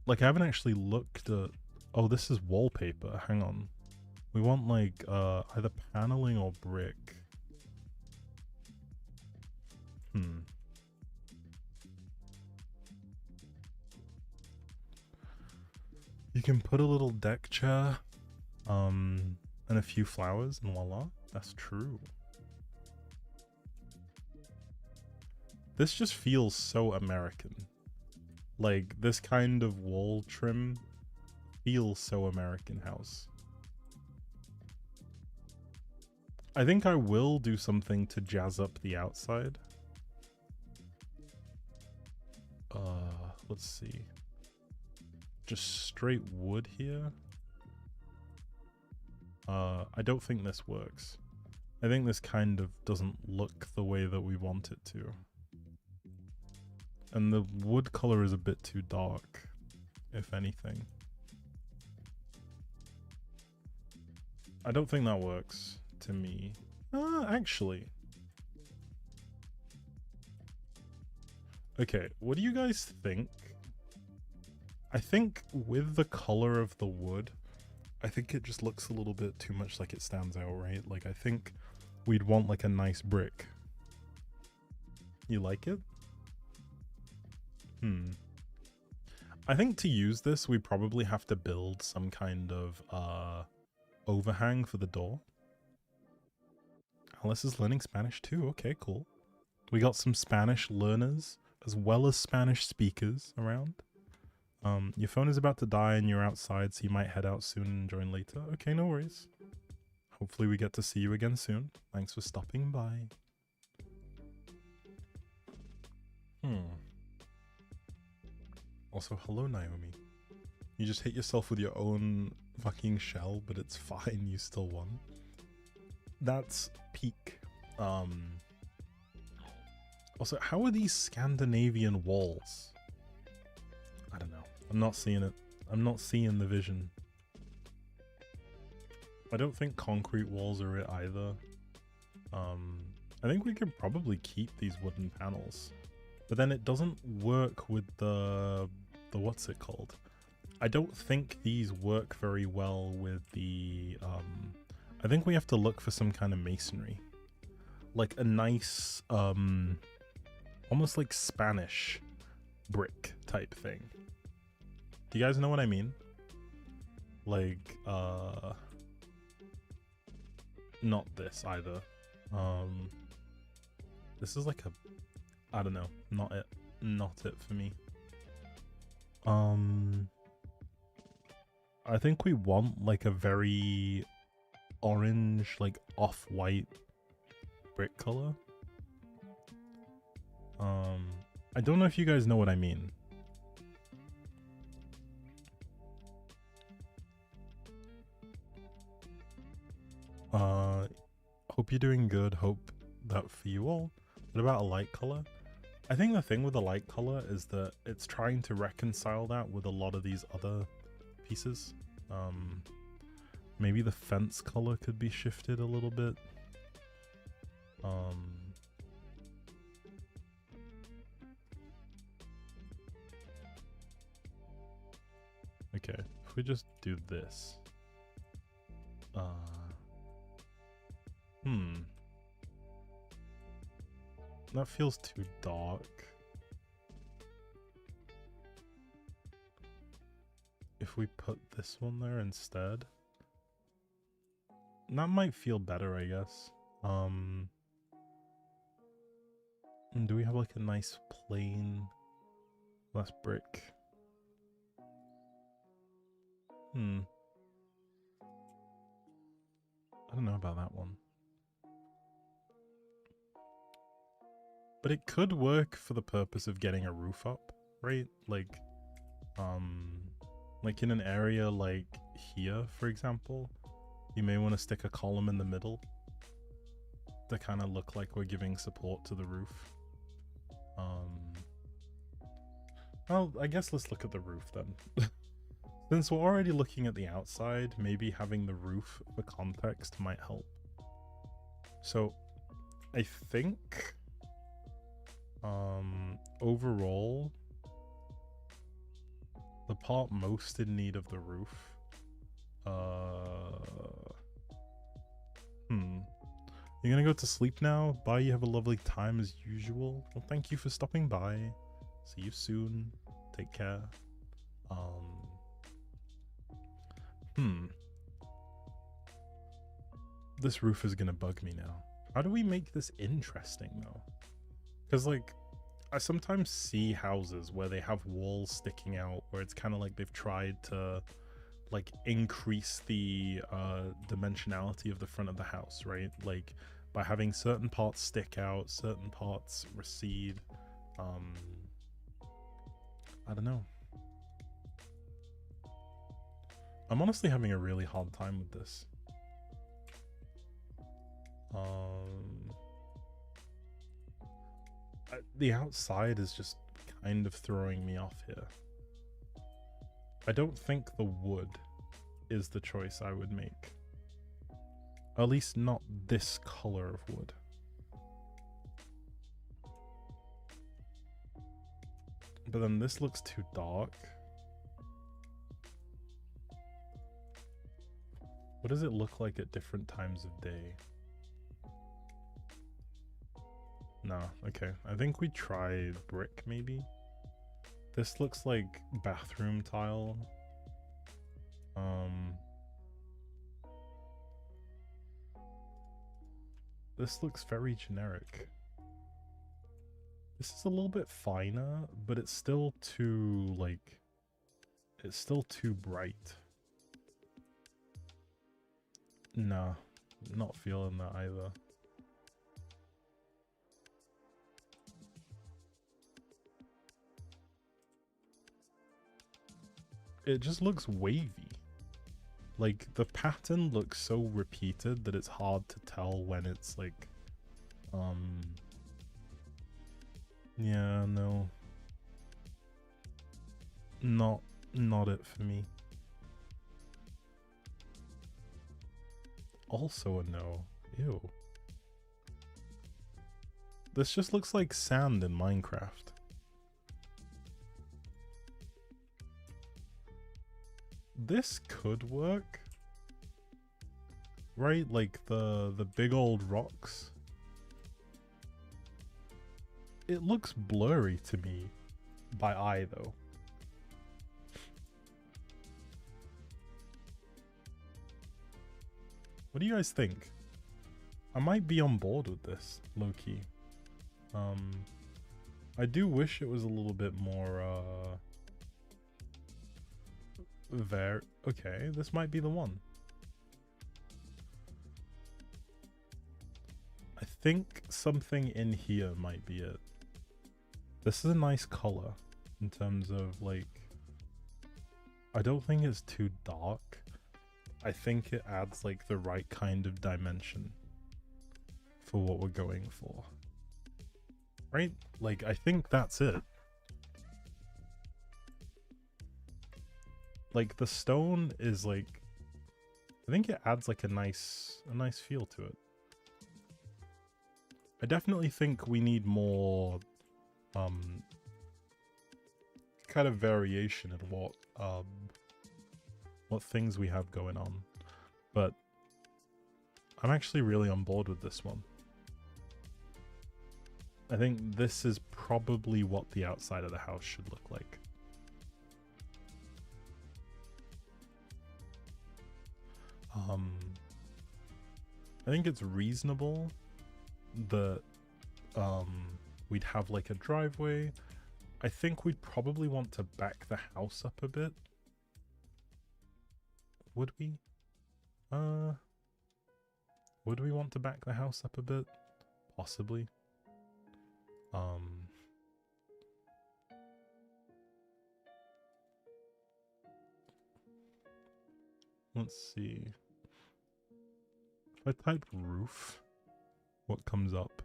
Like, I haven't actually looked at... Oh, this is wallpaper. Hang on. We want like either paneling or brick. You can put a little deck chair, and a few flowers, and voila. That's true. This just feels so American. Like, this kind of wall trim feels so American house. I think I will do something to jazz up the outside. Let's see. just straight wood here. I don't think this works. I think this kind of doesn't look the way that we want it to. And the wood color is a bit too dark, if anything. I don't think that works to me. Actually. Okay, what do you guys think? I think with the color of the wood, I think it just looks a little bit too much like it stands out, right? Like, I think we'd want like a nice brick. You like it? I think to use this, we probably have to build some kind of overhang for the door. Alice is learning Spanish too. Okay, cool. We got some Spanish learners as well as Spanish speakers around. Your phone is about to die and you're outside, so you might head out soon and join later. Okay, no worries. Hopefully we get to see you again soon. Thanks for stopping by. Also, hello, Naomi. You just hit yourself with your own fucking shell, but it's fine, you still won. That's peak. Also, how are these Scandinavian walls? I don't know. I'm not seeing it. I'm not seeing the vision. I don't think concrete walls are it either. I think we could probably keep these wooden panels. But then it doesn't work with the what's it called? I don't think these work very well with the I think we have to look for some kind of masonry. Like a nice almost like Spanish brick type thing. Do you guys know what I mean? Like not this either. This is like a, I don't know, not it for me. I think we want like a very orange, like off-white brick color. I don't know if you guys know what I mean. Hope you're doing good. Hope that for you all. What about a light color? I think the thing with the light color is that it's trying to reconcile that with a lot of these other pieces. Maybe the fence color could be shifted a little bit. Okay, if we just do this. That feels too dark. If we put this one there instead, that might feel better, I guess. And do we have like a nice plain less brick? I don't know about that one. But it could work for the purpose of getting a roof up, right? Like in an area like here, for example, you may want to stick a column in the middle to kind of look like we're giving support to the roof. Well, I guess let's look at the roof then. Since we're already looking at the outside, maybe having the roof for context might help. So, I think overall, the part most in need of the roof, you're gonna go to sleep now? Bye, you have a lovely time as usual. Well, thank you for stopping by. See you soon. Take care. This roof is gonna bug me now. How do we make this interesting though? Because like, I sometimes see houses where they have walls sticking out, where it's kind of like they've tried to like increase the dimensionality of the front of the house, right? Like by having certain parts stick out, certain parts recede. I don't know. I'm honestly having a really hard time with this. The outside is just kind of throwing me off here. I don't think the wood is the choice I would make. At least not this color of wood. But then this looks too dark. What does it look like at different times of day? Nah, okay. I think we try brick, maybe? This looks like bathroom tile. This looks very generic. This is a little bit finer, but it's still too, like... It's still too bright. Nah, not feeling that either. It just looks wavy. Like, the pattern looks so repeated that it's hard to tell when it's like, yeah, no. Not it for me. Also a no. Ew. This just looks like sand in Minecraft. This could work. Right? Like the big old rocks. It looks blurry to me by eye though. What do you guys think? I might be on board with this, low-key. I do wish it was a little bit more, okay, this might be the one. I think something in here might be it. This is a nice color in terms of, like, I don't think it's too dark. I think it adds like the right kind of dimension for what we're going for. Right? Like, I think that's it. Like, the stone is like, I think it adds like a nice feel to it. I definitely think we need more kind of variation in what things we have going on, but I'm actually really on board with this one. I think this is probably what the outside of the house should look like. I think it's reasonable that we'd have like a driveway. I think we'd probably want to back the house up a bit. Would we? Would we want to back the house up a bit? Possibly. Let's see. If I type roof, what comes up?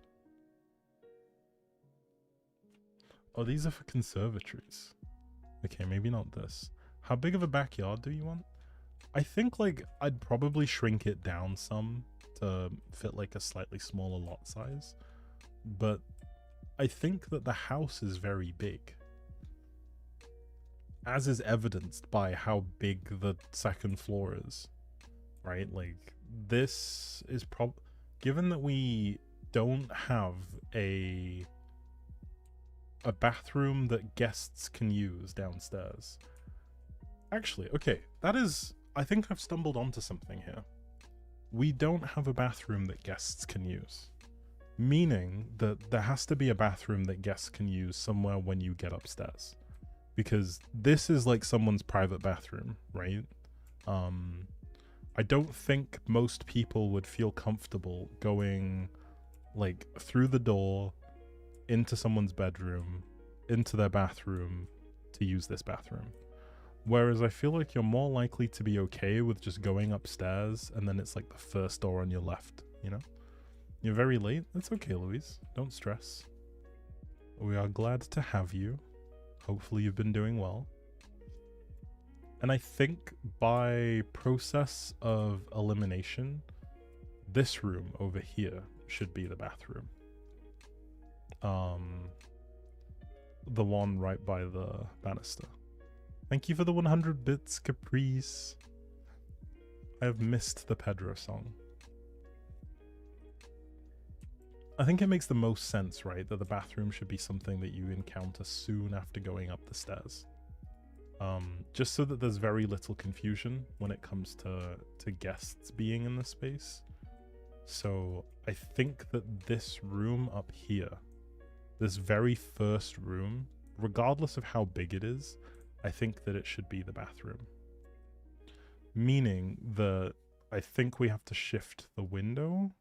Oh, these are for conservatories. Okay, maybe not this. How big of a backyard do you want? I think, like, I'd probably shrink it down some to fit, like, a slightly smaller lot size. But I think that the house is very big. As is evidenced by how big the second floor is. Right? Like, this is given that we don't have a bathroom that guests can use downstairs. Actually, okay, that is... I think I've stumbled onto something here. We don't have a bathroom that guests can use. Meaning that there has to be a bathroom that guests can use somewhere when you get upstairs. Because this is like someone's private bathroom, right? I don't think most people would feel comfortable going like through the door into someone's bedroom, into their bathroom to use this bathroom. Whereas I feel like you're more likely to be okay with just going upstairs and then it's like the first door on your left, you know? You're very late. That's okay, Louise. Don't stress. We are glad to have you. Hopefully you've been doing well. And I think by process of elimination, this room over here should be the bathroom. The one right by the banister. Thank you for the 100 bits, Caprice. I have missed the Pedro song. I think it makes the most sense, right, that the bathroom should be something that you encounter soon after going up the stairs. Just so that there's very little confusion when it comes to guests being in the space. So I think that this room up here, this very first room, regardless of how big it is, I think that it should be the bathroom. Meaning that I think we have to shift the window.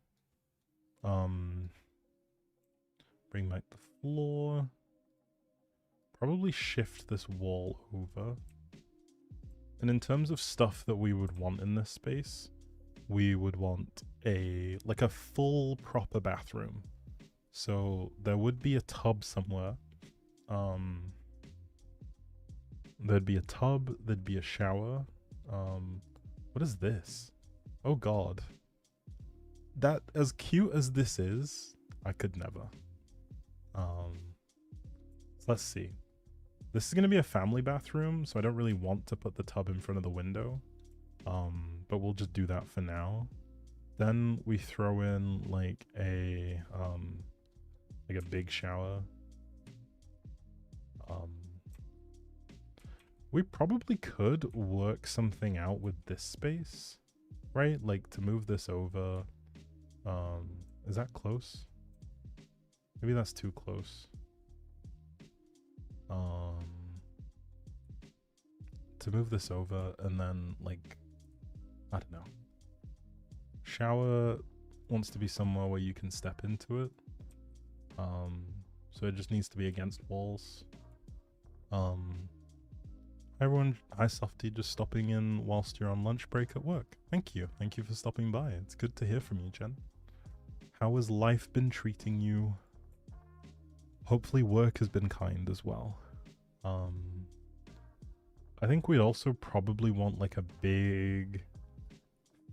Bring back the floor. Probably shift this wall over. And in terms of stuff that we would want in this space, we would want a full proper bathroom. So there would be a tub somewhere. There'd be a tub, there'd be a shower. What is this? Oh god. That, as cute as this is, I could never. So let's see. This is going to be a family bathroom, so I don't really want to put the tub in front of the window. But we'll just do that for now. Then we throw in like a big shower. We probably could work something out with this space, right? Like to move this over. Is that close? Maybe that's too close. To move this over and then like, I don't know. Shower wants to be somewhere where you can step into it. So it just needs to be against walls. Hi everyone, hi Softy, just stopping in whilst you're on lunch break at work. Thank you for stopping by. It's good to hear from you, Jen. How has life been treating you? Hopefully work has been kind as well. I think we'd also probably want like a big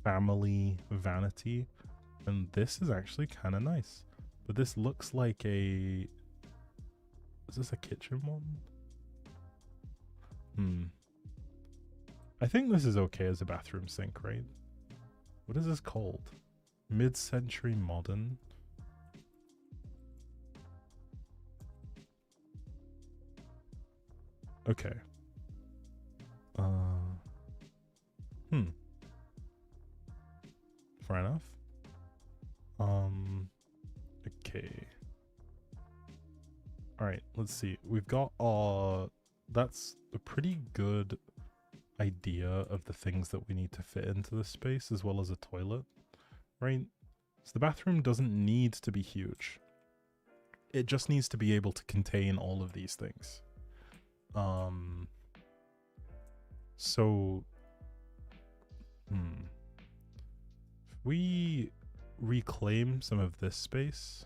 family vanity, and this is actually kind of nice, but this looks like a... Is this a kitchen one? I think this is okay as a bathroom sink, right? What is this called? Mid-century modern? Okay. Fair enough. Okay. Alright, let's see. We've got our... That's a pretty good idea of the things that we need to fit into this space, as well as a toilet, right? So the bathroom doesn't need to be huge. It just needs to be able to contain all of these things. So, if we reclaim some of this space,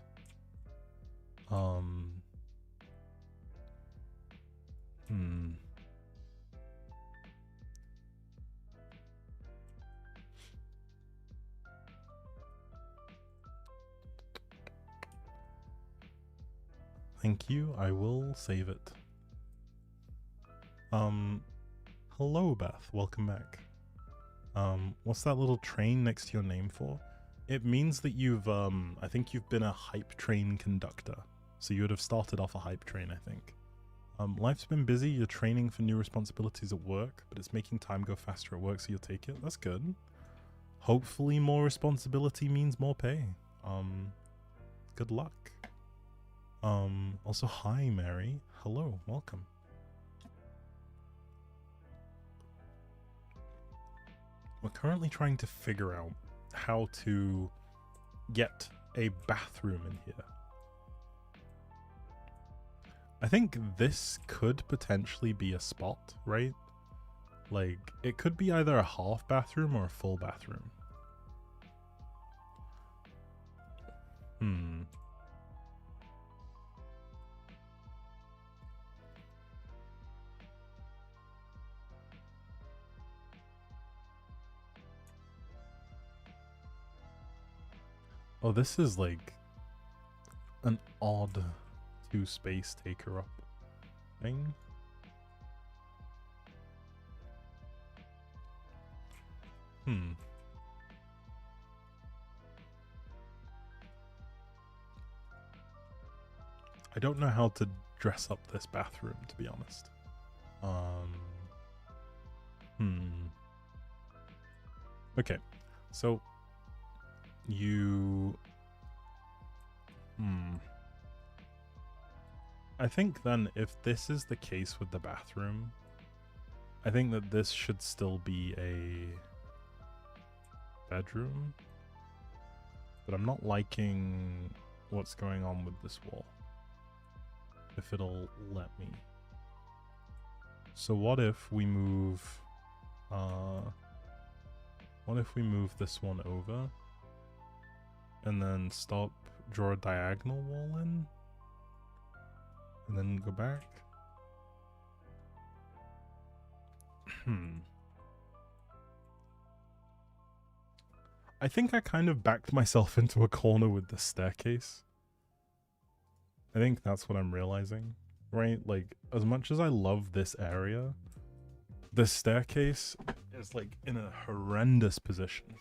thank you, I will save it. Hello Beth, welcome back. What's that little train next to your name for? It means that you've, I think you've been a hype train conductor. So you would have started off a hype train, I think. Life's been busy, you're training for new responsibilities at work, but it's making time go faster at work, so you'll take it. That's good. Hopefully more responsibility means more pay. Good luck. Also, hi Mary. Hello, welcome. We're currently trying to figure out how to get a bathroom in here. I think this could potentially be a spot, right? Like, it could be either a half bathroom or a full bathroom. Hmm. Oh, this is like an odd two-space taker up thing. Hmm. I don't know how to dress up this bathroom, to be honest. Okay, so you... I think then if this is the case with the bathroom, I think that this should still be a bedroom. But I'm not liking what's going on with this wall. If it'll let me. So what if we move... what if we move this one over? And then draw a diagonal wall in? And then go back? I think I kind of backed myself into a corner with the staircase. I think that's what I'm realizing, right? Like, as much as I love this area, the staircase is like in a horrendous position.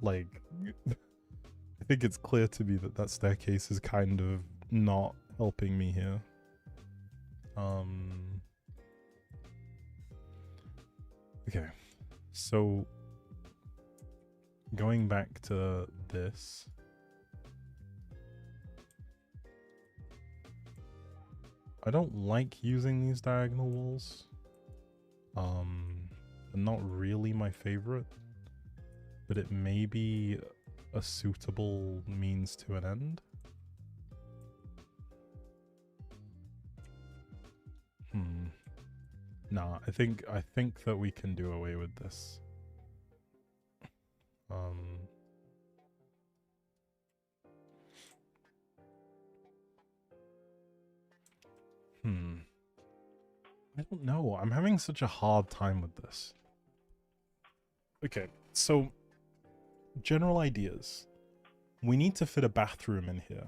Like, I think it's clear to me that that staircase is kind of not helping me here. Okay, so going back to this. I don't like using these diagonal walls. They're not really my favorite, but it may be a suitable means to an end. Nah, I think that we can do away with this. I don't know. I'm having such a hard time with this. Okay, so general ideas. We need to fit a bathroom in here.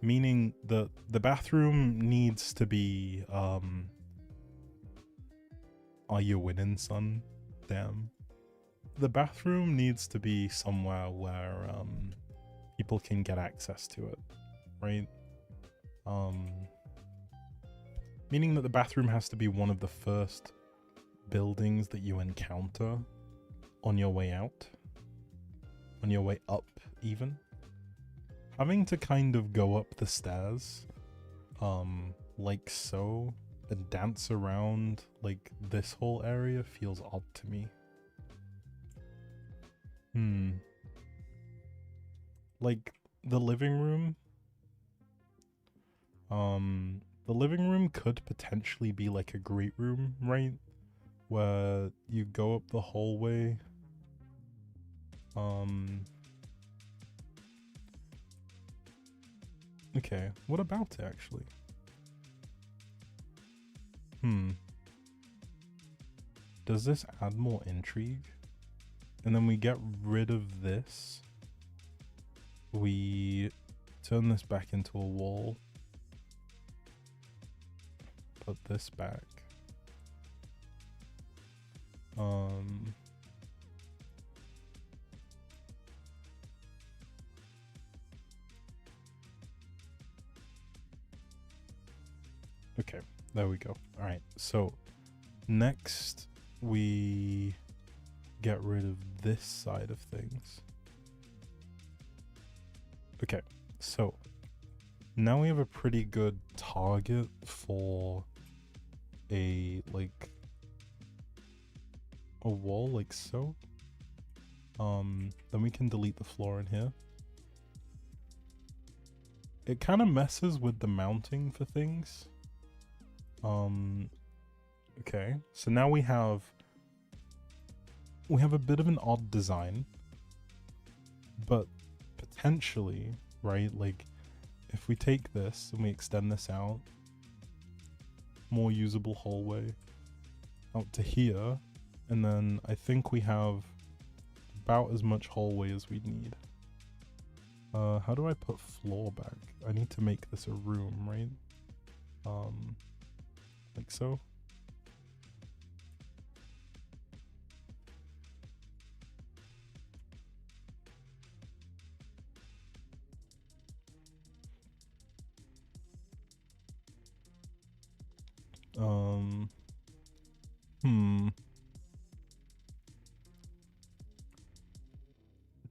Meaning that the bathroom needs to be, are you winning, son? Damn. The bathroom needs to be somewhere where, people can get access to it, right? Meaning that the bathroom has to be one of the first buildings that you encounter on your way out. On your way up, even. Having to kind of go up the stairs, like so, and dance around, like, this whole area feels odd to me. Like, the living room? The living room could potentially be like a great room, right? Where you go up the hallway. Okay, what about it actually? Does this add more intrigue? And then we get rid of this. We turn this back into a wall. Put this back. Okay, there we go. All right, so next we get rid of this side of things. Okay, so now we have a pretty good target for a wall like so. Then we can delete the floor in here. It kind of messes with the mounting for things. Okay, so now we have a bit of an odd design, but potentially, right, like if we take this and we extend this out, more usable hallway out to here, and then I think we have about as much hallway as we need. How do I put floor back? I need to make this a room, right? Like so.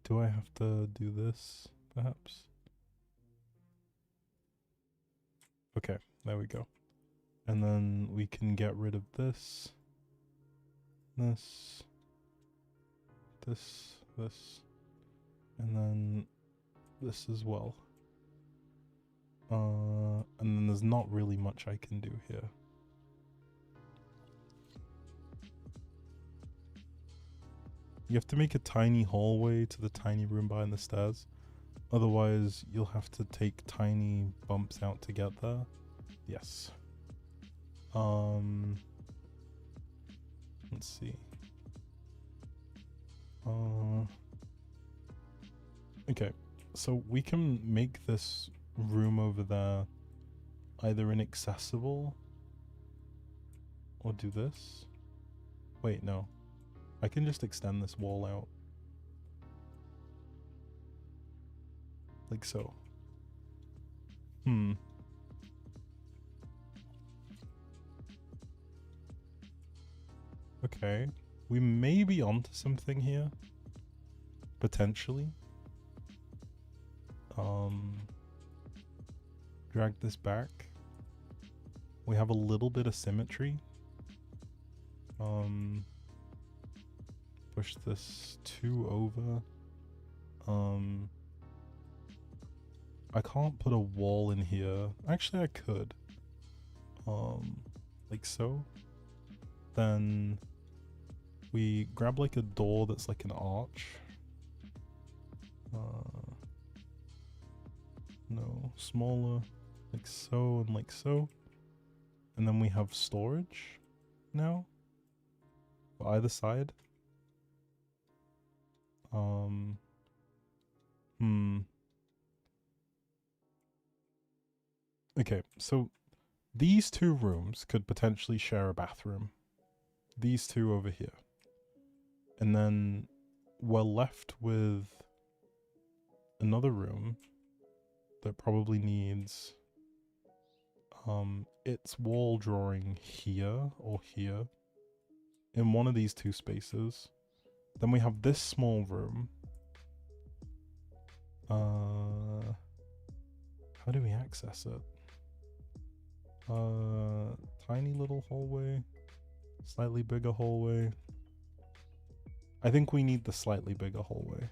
Do I have to do this, perhaps? Okay, there we go. And then we can get rid of this, this, and then this as well. And then there's not really much I can do here. You have to make a tiny hallway to the tiny room behind the stairs. Otherwise, you'll have to take tiny bumps out to get there. Yes. Let's see. Okay, so we can make this room over there either inaccessible or do this. Wait, no. I can just extend this wall out. Like so. Okay. We may be onto something here. Potentially. Drag this back. We have a little bit of symmetry. Push this 2 over. I can't put a wall in here. Actually, I could. Like so. Then we grab like a door that's like an arch. No, smaller, like so and like so. And then we have storage now for either side. Okay, so these two rooms could potentially share a bathroom. These two over here. And then we're left with another room that probably needs its wall drawing here or here in one of these two spaces. Then we have this small room. How do we access it? Tiny little hallway, slightly bigger hallway. I think we need the slightly bigger hallway.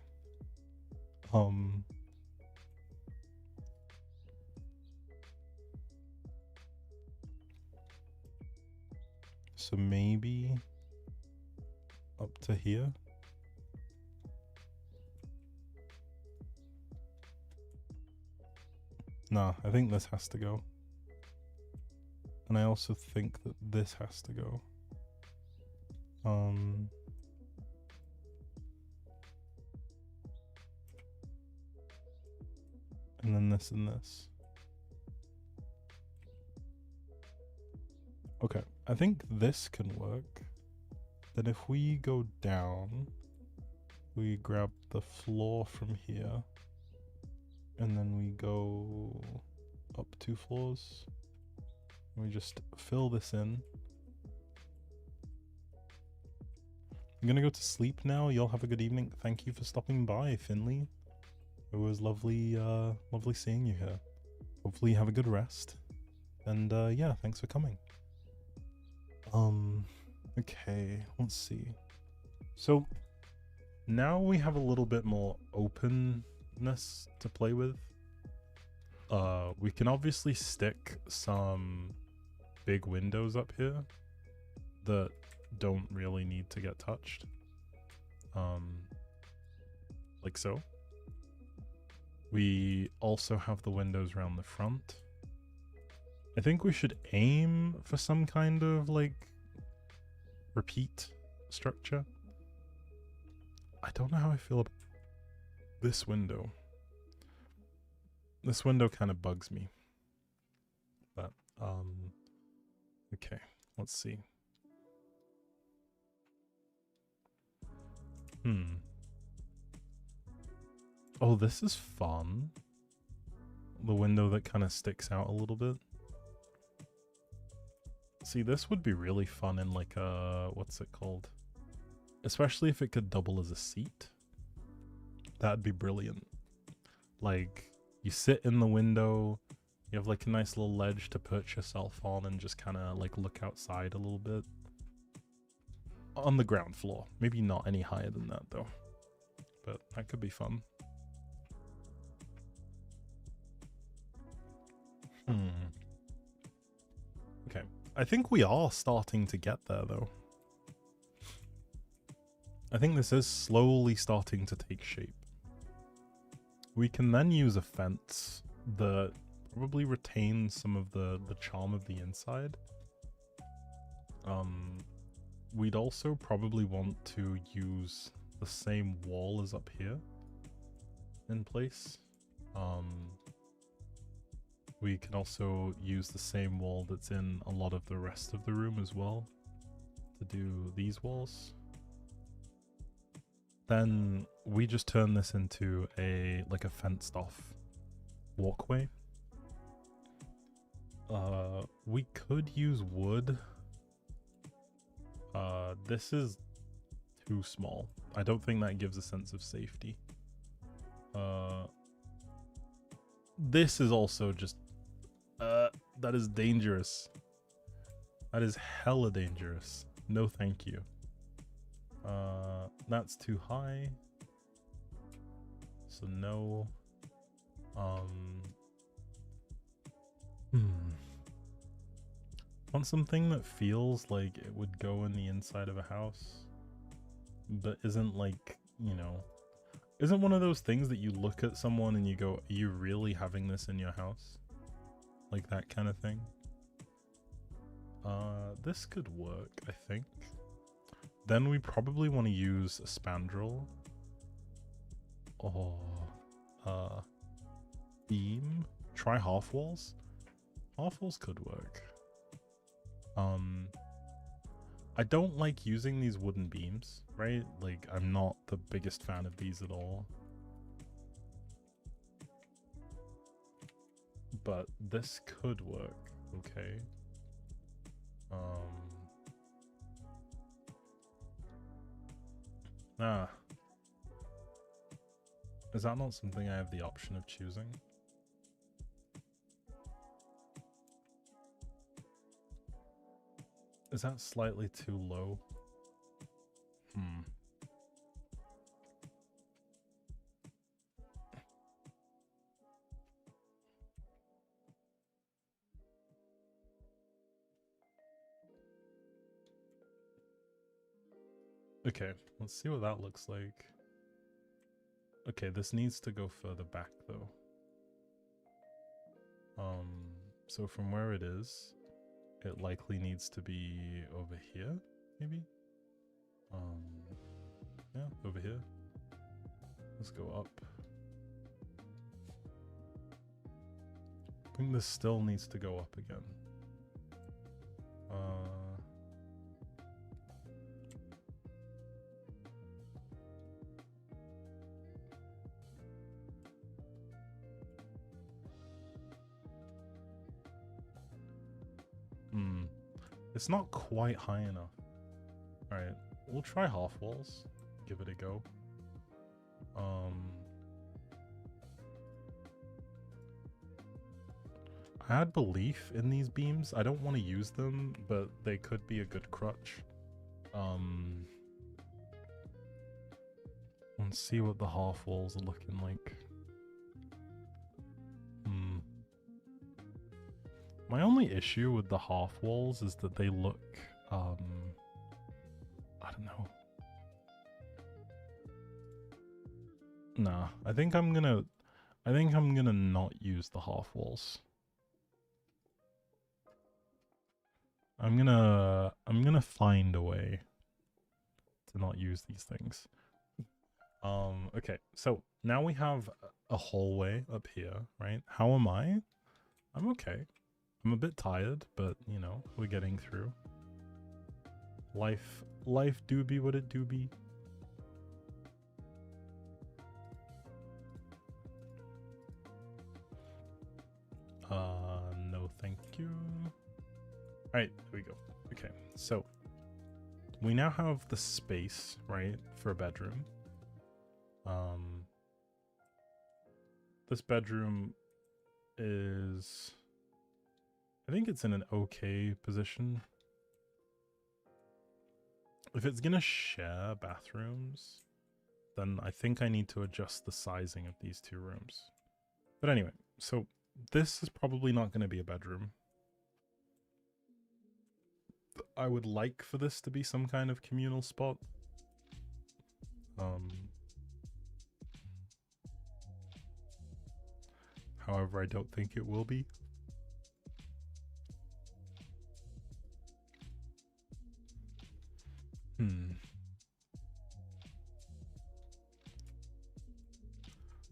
So maybe up to here. Nah, I think this has to go. And I also think that this has to go. And then this and this. Okay, I think this can work. Then if we go down, we grab the floor from here, and then we go up 2 floors. We just fill this in. I'm gonna go to sleep now. Y'all have a good evening. Thank you for stopping by, Finley. It was lovely, lovely seeing you here. Hopefully you have a good rest. And yeah, thanks for coming. Okay, let's see. So now we have a little bit more openness to play with. We can obviously stick some big windows up here. that don't really need to get touched. Like so. We also have the windows around the front. I think we should aim for some kind of like repeat structure. I don't know how I feel about this window. This window kind of bugs me. But, okay, let's see. Oh, this is fun. The window that kind of sticks out a little bit. See, this would be really fun in like a, what's it called? Especially if it could double as a seat. That'd be brilliant. Like, you sit in the window, you have like a nice little ledge to perch yourself on and just kind of like look outside a little bit. On the ground floor. Maybe not any higher than that though. But that could be fun. Okay. I think we are starting to get there though. I think this is slowly starting to take shape. We can then use a fence that probably retains some of the charm of the inside. We'd also probably want to use the same wall as up here in place. We can also use the same wall that's in a lot of the rest of the room as well to do these walls. Then we just turn this into a like a fenced off walkway. We could use wood. This is too small. I don't think that gives a sense of safety. This is also just that is dangerous. That is hella dangerous. No thank you. That's too high. So no. Want something that feels like it would go in the inside of a house, but isn't like, you know, isn't one of those things that you look at someone and you go, are you really having this in your house? Like that kind of thing. This could work, I think. Then we probably want to use a spandrel. Or beam. Try half walls. Half walls could work. I don't like using these wooden beams, right? Like, I'm not the biggest fan of these at all. But this could work, okay. Is that not something I have the option of choosing? Is that slightly too low? Okay, let's see what that looks like. Okay, this needs to go further back though. So from where it is, it likely needs to be over here, maybe? Yeah, over here. Let's go up. I think this still needs to go up again. It's not quite high enough. Alright, we'll try half walls. Give it a go. I had belief in these beams. I don't want to use them, but they could be a good crutch. Let's see what the half walls are looking like. My only issue with the half walls is that they look I don't know. Nah, I think I'm gonna not use the half walls. I'm gonna find a way to not use these things. Okay, so now we have a hallway up here, right? How am I? I'm okay. I'm a bit tired, but you know, we're getting through. Life do be what it do be. No thank you. Alright, there we go. Okay, so we now have the space, right, for a bedroom. This bedroom is, I think it's in an okay position. If it's gonna share bathrooms, then I think I need to adjust the sizing of these two rooms. But anyway, so this is probably not going to be a bedroom. I would like for this to be some kind of communal spot. However, I don't think it will be.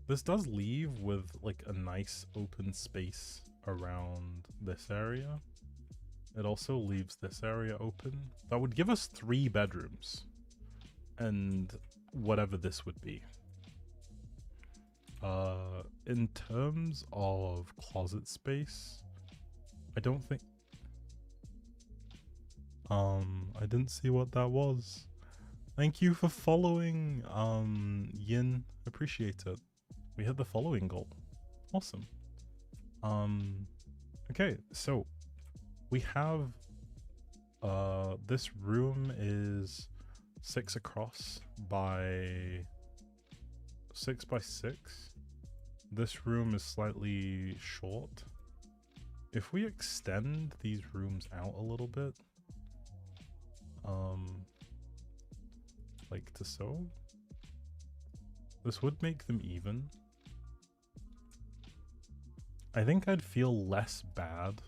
This does leave with like a nice open space around this area. It also leaves this area open. That would give us 3 bedrooms. And whatever this would be. In terms of closet space, I don't think... I didn't see what that was. Thank you for following, Yin. Appreciate it. We hit the following goal. Awesome. Okay, so we have this room is 6 across by 6 by 6. This room is slightly short. If we extend these rooms out a little bit, like to so, this would make them even. I think I'd feel less bad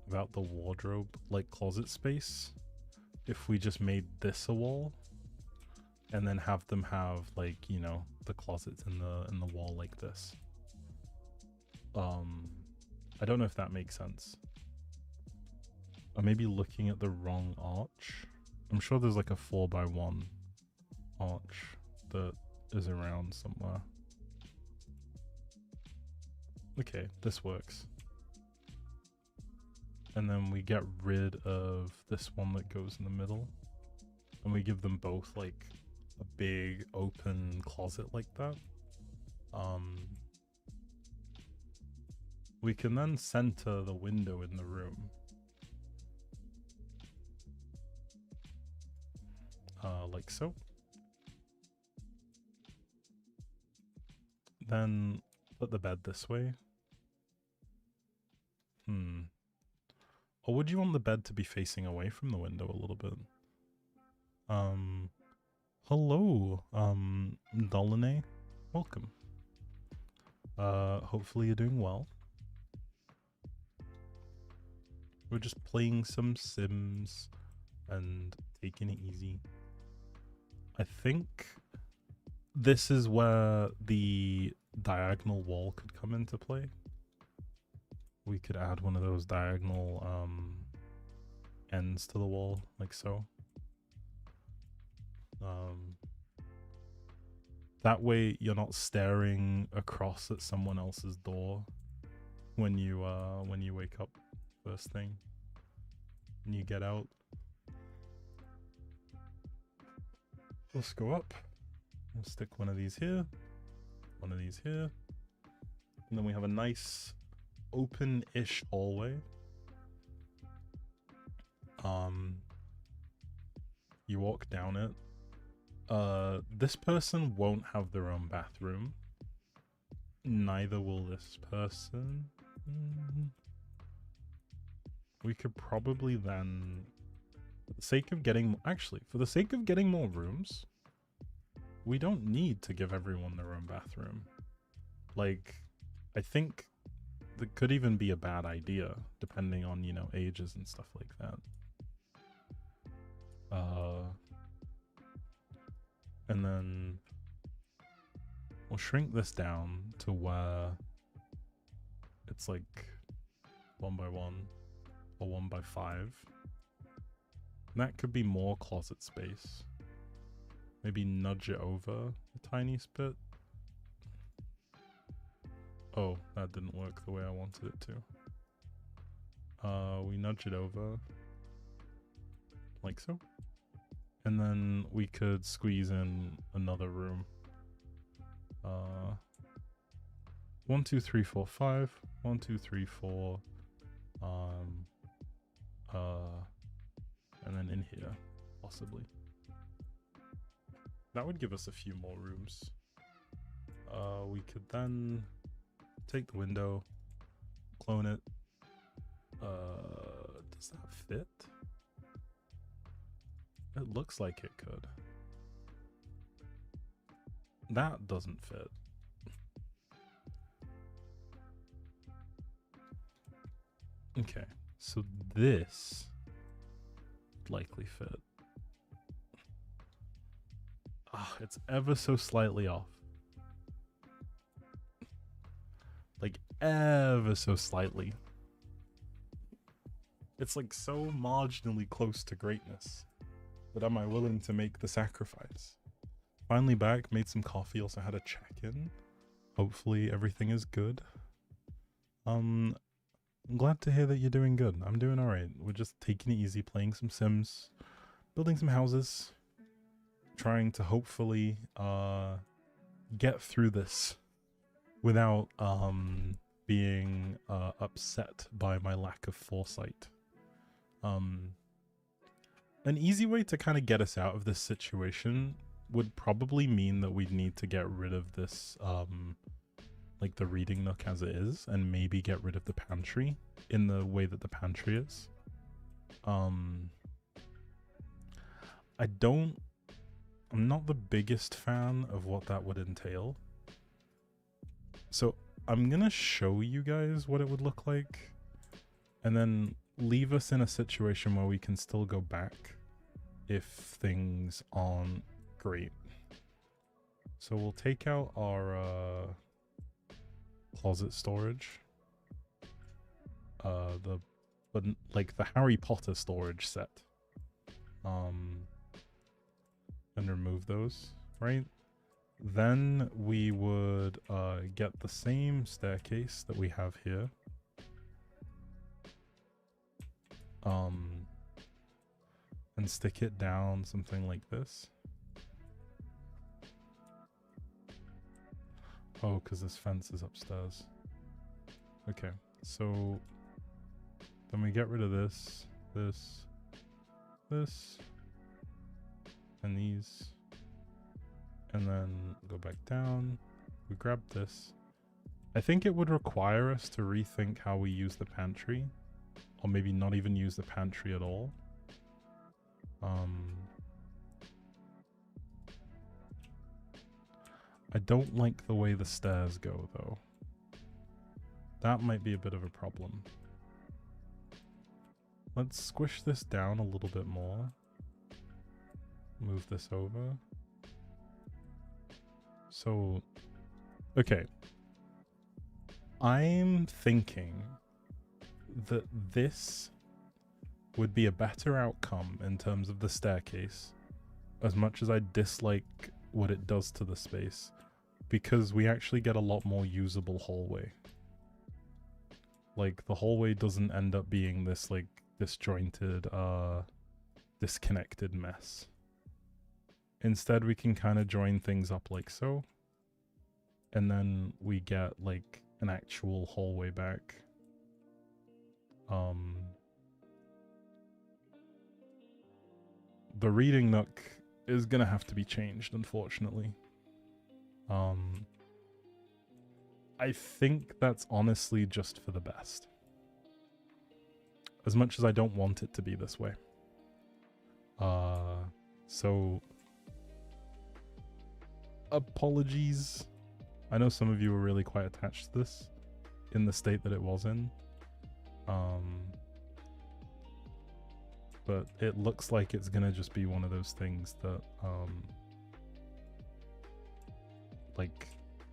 about the wardrobe, like closet space, if we just made this a wall and then have them have, like, you know, the closets in the wall like this. I don't know if that makes sense. I may be looking at the wrong arch. I'm sure there's like a 4x1 arch that is around somewhere. Okay, this works. And then we get rid of this one that goes in the middle. And we give them both like a big open closet like that. We can then center the window in the room. Like so. Then put the bed this way. Or would you want the bed to be facing away from the window a little bit? Hello, Dolene. Welcome. Hopefully you're doing well. We're just playing some Sims and taking it easy. I think this is where the diagonal wall could come into play. We could add one of those diagonal ends to the wall, like so. That way you're not staring across at someone else's door when you wake up first thing and you get out. Let's go up. We'll stick one of these here, one of these here, and then we have a nice open-ish hallway. You walk down it. This person won't have their own bathroom. Neither will this person. We could probably then For the sake of getting... Actually, for the sake of getting more rooms, we don't need to give everyone their own bathroom. Like, I think that could even be a bad idea, depending on, you know, ages and stuff like that. And then we'll shrink this down to where it's like 1 by 1 or 1 by 5. And that could be more closet space. Maybe nudge it over a tiny bit. Oh, that didn't work the way I wanted it to. We nudge it over like so. And then we could squeeze in another room. 1, 2, 3, 4, 5. 1, 2, 3, 4. And then in here, possibly. That would give us a few more rooms. We could then take the window, clone it. Does that fit? It looks like it could. That doesn't fit. Okay, so this would likely fit. Ah, it's ever so slightly off. Like, ever so slightly. It's like so marginally close to greatness. But am I willing to make the sacrifice? Finally back, made some coffee, also had a check-in. Hopefully everything is good. I'm glad to hear that you're doing good. I'm doing alright. We're just taking it easy, playing some Sims, building some houses, trying to hopefully get through this without being upset by my lack of foresight. An easy way to kind of get us out of this situation would probably mean that we'd need to get rid of this, like the reading nook as it is, and maybe get rid of the pantry in the way that the pantry is. I'm not the biggest fan of what that would entail. So I'm gonna show you guys what it would look like, and then leave us in a situation where we can still go back if things aren't great. So we'll take out our closet storage, like the Harry Potter storage set, and remove those, right? Then we would get the same staircase that we have here, and stick it down something like this. Oh, because this fence is upstairs. Okay, so then we get rid of this, this, and these, and then go back down. We grab this. I think it would require us to rethink how we use the pantry, or maybe not even use the pantry at all. I don't like the way the stairs go, though. That might be a bit of a problem. Let's squish this down a little bit more. Move this over. So, okay. I'm thinking that this would be a better outcome in terms of the staircase, as much as I dislike what it does to the space, because we actually get a lot more usable hallway. Like, the hallway doesn't end up being this, like, disjointed, disconnected mess. Instead, we can kind of join things up like so, and then we get, like, an actual hallway back. The reading nook is gonna have to be changed, unfortunately. I think that's honestly just for the best. As much as I don't want it to be this way. So apologies. I know some of you were really quite attached to this in the state that it was in. But it looks like it's gonna just be one of those things that, like,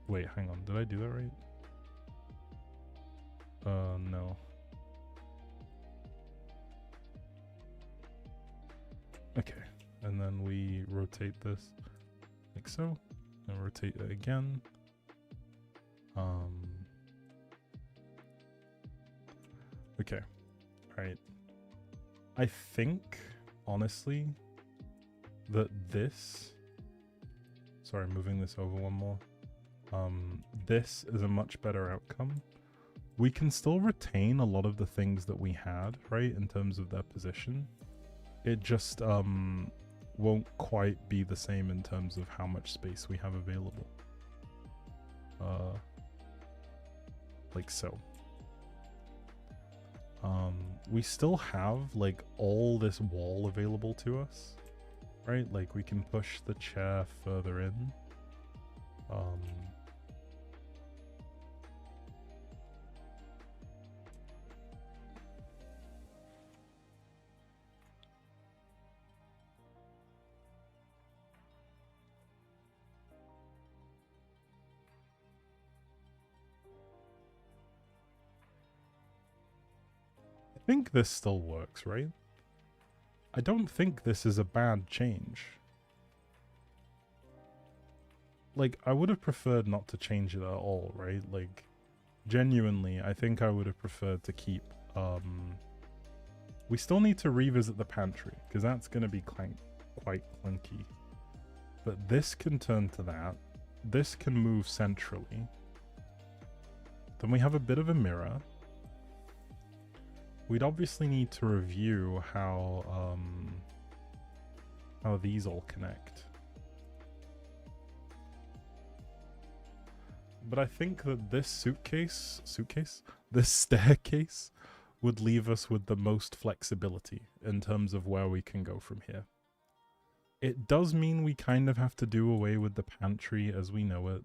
wait, hang on, did I do that right? No. Okay, and then we rotate this like so, and rotate it again. Okay, all right. I think, honestly, that this, sorry, moving this over one more. This is a much better outcome. We can still retain a lot of the things that we had, right, in terms of their position. It just won't quite be the same in terms of how much space we have available. Like so. We still have like all this wall available to us, right? Like we can push the chair further in. I think this still works, right? I don't think this is a bad change. Like, I would have preferred not to change it at all, right? Like, genuinely, I think I would have preferred to keep, we still need to revisit the pantry, because that's going to be quite clunky. But this can turn to that. This can move centrally. Then we have a bit of a mirror. We'd obviously need to review how these all connect. But I think that this this staircase would leave us with the most flexibility in terms of where we can go from here. It does mean we kind of have to do away with the pantry as we know it.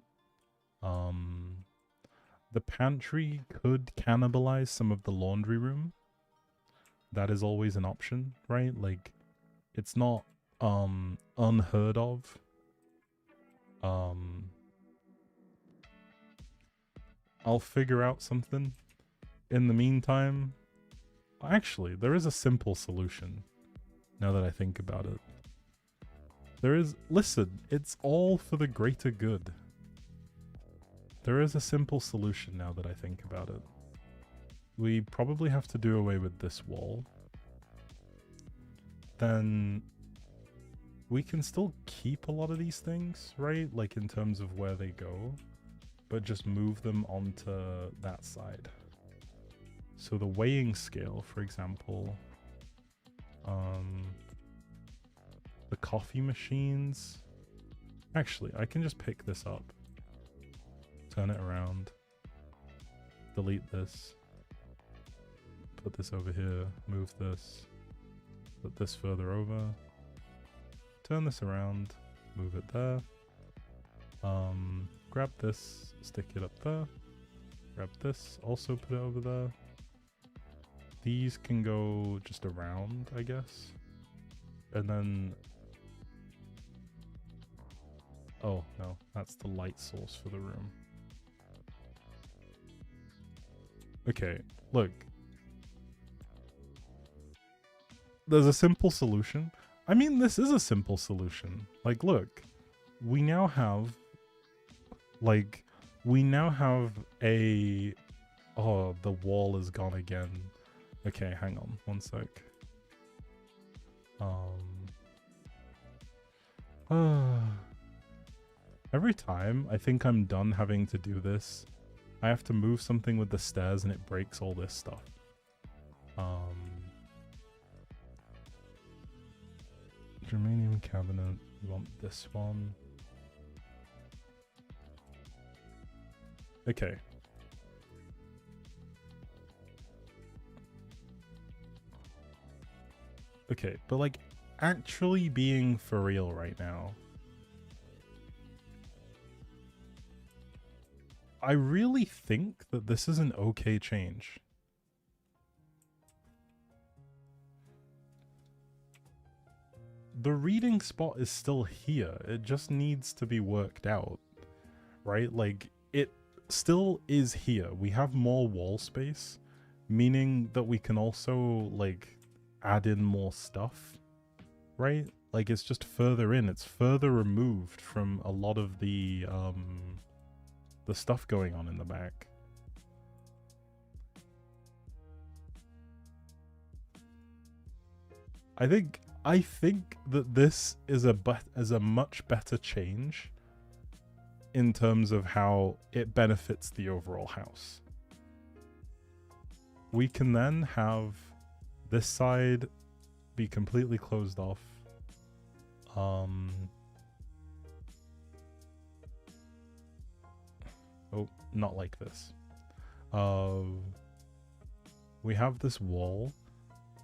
The pantry could cannibalize some of the laundry room. That is always an option, right? Like, it's not unheard of. I'll figure out something. In the meantime, actually, there is a simple solution, now that I think about it. Listen, it's all for the greater good. There is a simple solution now that I think about it. We probably have to do away with this wall. Then we can still keep a lot of these things, right? Like in terms of where they go, but just move them onto that side. So the weighing scale, for example, the coffee machines. Actually, I can just pick this up, turn it around, delete this. Put this over here, move this, put this further over, turn this around, move it there, grab this, stick it up there, grab this, also put it over there. These can go just around, I guess, and then, oh no, that's the light source for the room. Okay, look. There's a simple solution. I mean, this is a simple solution. Like, look, we now have a, oh, the wall is gone again. Okay, hang on, one sec. Every time I think I'm done having to do this, I have to move something with the stairs and it breaks all this stuff. Germanium cabinet, you want this one. Okay. Okay, but like actually being for real right now, I really think that this is an okay change. The reading spot is still here. It just needs to be worked out, right? Like, it still is here. We have more wall space, meaning that we can also, like, add in more stuff, right? Like, it's just further in. It's further removed from a lot of the stuff going on in the back. I think that this is a much better change in terms of how it benefits the overall house. We can then have this side be completely closed off. Oh, not like this. We have this wall.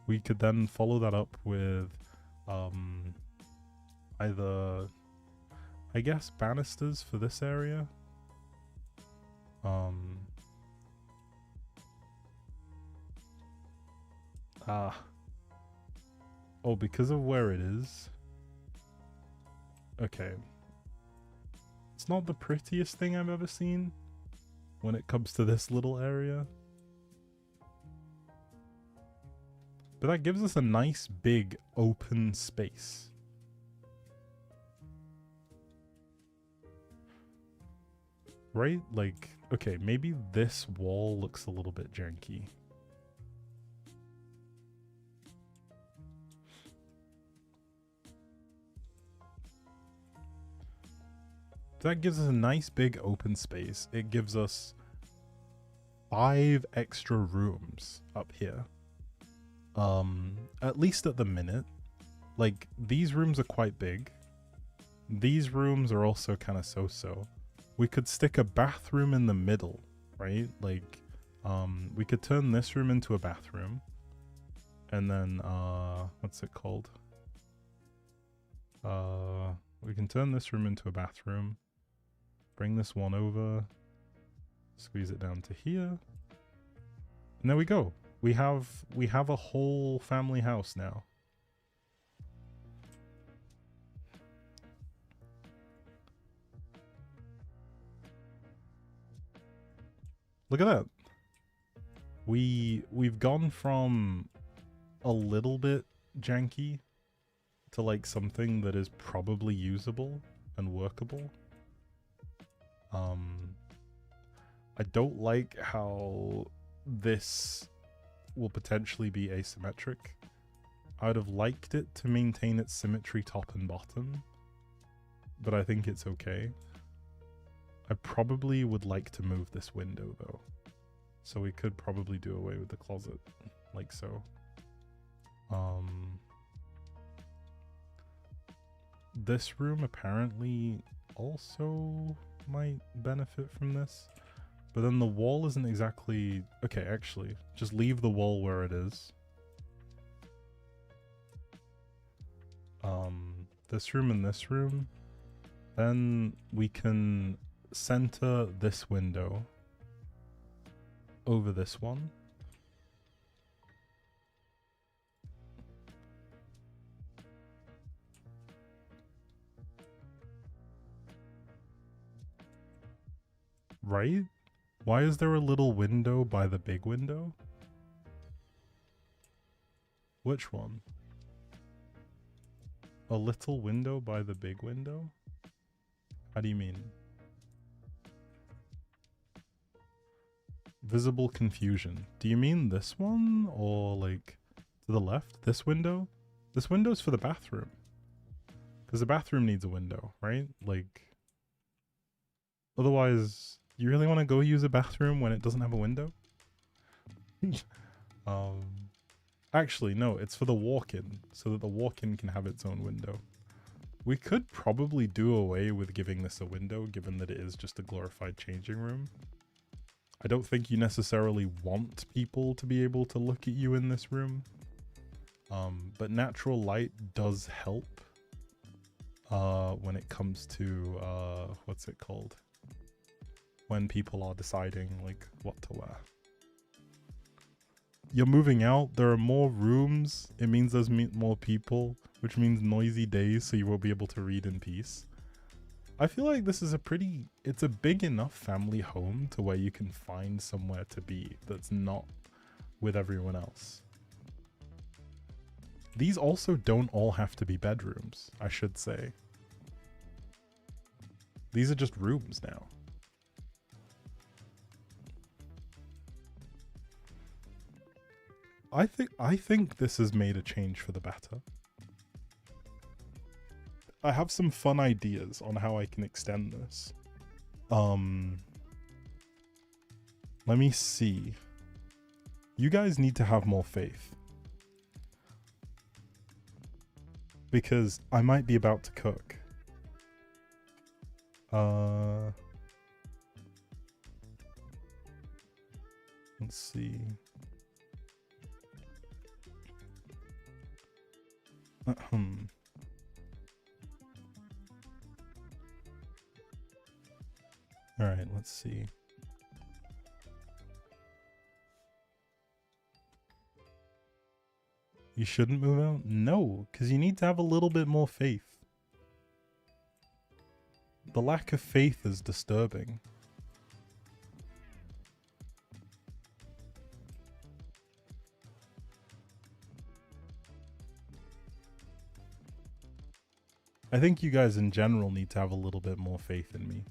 We could then follow that up with either, I guess, banisters for this area. Oh, because of where it is. Okay. It's not the prettiest thing I've ever seen when it comes to this little area. But that gives us a nice big open space. Right? Like, okay, maybe this wall looks a little bit janky. That gives us a nice big open space. It gives us 5 extra rooms up here. At least at the minute. Like, these rooms are quite big. These rooms are also kind of so-so. We could stick a bathroom in the middle, right? Like, we could turn this room into a bathroom. And then, what's it called? We can turn this room into a bathroom. Bring this one over. Squeeze it down to here. And there we go. We have a whole family house now. Look at that. We've gone from a little bit janky to like something that is probably usable and workable. I don't like how this will potentially be asymmetric. I would have liked it to maintain its symmetry top and bottom, but I think it's okay. I probably would like to move this window though, so we could probably do away with the closet, like so. This room apparently also might benefit from this. But then the wall isn't exactly... Okay, actually, just leave the wall where it is. This room and this room. Then we can center this window over this one. Right? Why is there a little window by the big window? Which one? A little window by the big window? How do you mean? Visible confusion. Do you mean this one? Or like to the left? This window? This window's for the bathroom. Because the bathroom needs a window, right? Like, otherwise... You really want to go use a bathroom when it doesn't have a window? Actually, no, it's for the walk-in, so that the walk-in can have its own window. We could probably do away with giving this a window, given that it is just a glorified changing room. I don't think you necessarily want people to be able to look at you in this room. But natural light does help when it comes to what's it called, when people are deciding like what to wear. You're moving out, there are more rooms, it means there's more people, which means noisy days, so you won't be able to read in peace. I feel like this is it's a big enough family home to where you can find somewhere to be that's not with everyone else. These also don't all have to be bedrooms, I should say. These are just rooms now. I think this has made a change for the better. I have some fun ideas on how I can extend this. Let me see. You guys need to have more faith. Because I might be about to cook. Let's see. Alright, let's see. You shouldn't move out? No, because you need to have a little bit more faith. The lack of faith is disturbing. I think you guys in general need to have a little bit more faith in me.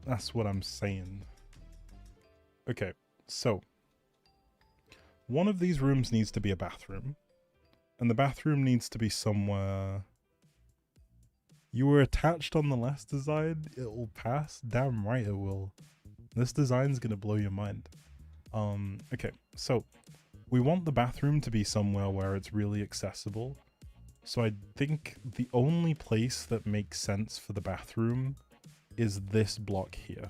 That's what I'm saying. Okay, so one of these rooms needs to be a bathroom, and the bathroom needs to be somewhere. You were attached on the last design, it will pass? Damn right it will. This design's gonna blow your mind. Okay, so we want the bathroom to be somewhere where it's really accessible. So I think the only place that makes sense for the bathroom is this block here.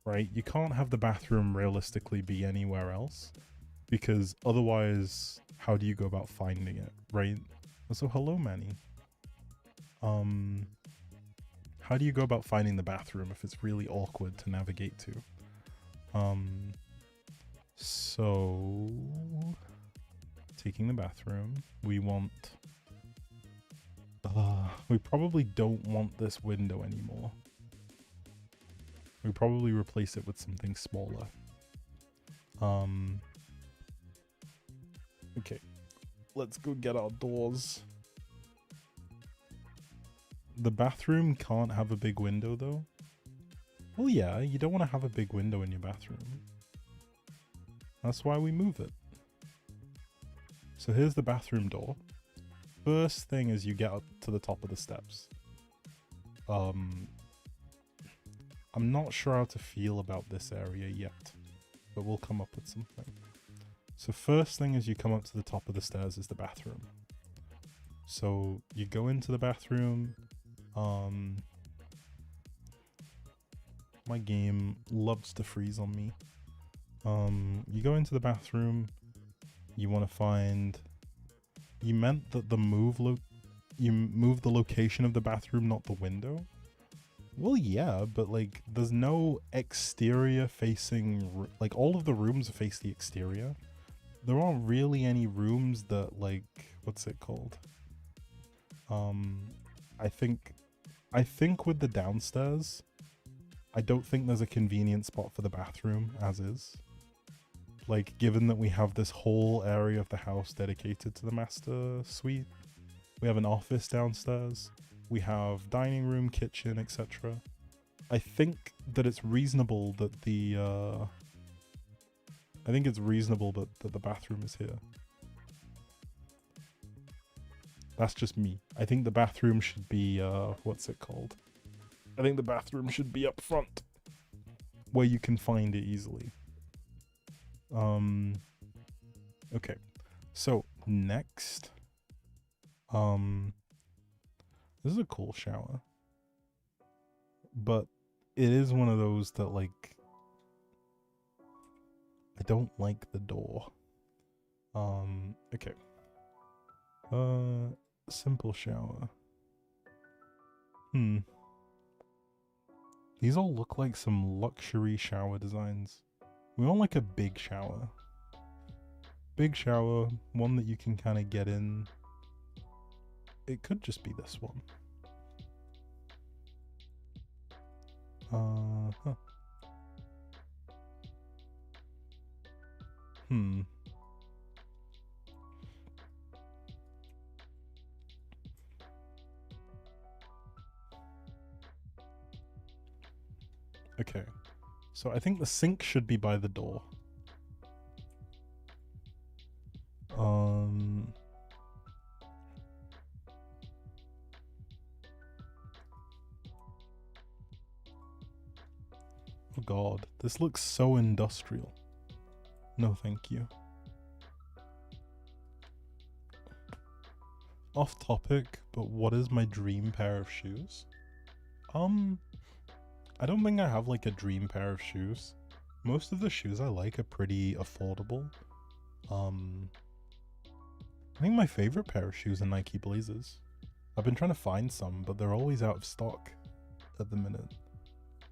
Right? You can't have the bathroom realistically be anywhere else, because otherwise, how do you go about finding it, right? So hello, Manny. How do you go about finding the bathroom if it's really awkward to navigate to? So taking the bathroom, we want we probably don't want this window anymore. We probably replace it with something smaller. Okay, let's go get our doors. The bathroom can't have a big window though. Well, yeah, you don't want to have a big window in your bathroom. That's why we move it. So here's the bathroom door. First thing is you get up to the top of the steps. I'm not sure how to feel about this area yet, but we'll come up with something. So first thing is you come up to the top of the stairs is the bathroom. So you go into the bathroom. My game loves to freeze on me. You go into the bathroom. You want to find. You meant that you move the location of the bathroom, not the window. Well, yeah, but like, there's no exterior facing. Like, all of the rooms face the exterior. There aren't really any rooms that, like, what's it called? I think with the downstairs, I don't think there's a convenient spot for the bathroom as is. Like, given that we have this whole area of the house dedicated to the master suite, we have an office downstairs, we have dining room, kitchen, etc. I think that it's reasonable that the the bathroom is here. That's just me. I think the bathroom should be, what's it called? I think the bathroom should be up front, where you can find it easily. Okay. So, next. This is a cool shower. But it is one of those that, like, I don't like the door. Okay. Simple shower. These all look like some luxury shower designs. We want like a big shower. Big shower, one that you can kind of get in. It could just be this one. Okay, so I think the sink should be by the door. Oh god, this looks so industrial. No thank you. Off topic, but what is my dream pair of shoes? I don't think I have like a dream pair of shoes. Most of the shoes I like are pretty affordable. I think my favorite pair of shoes are Nike Blazers. I've been trying to find some, but they're always out of stock at the minute.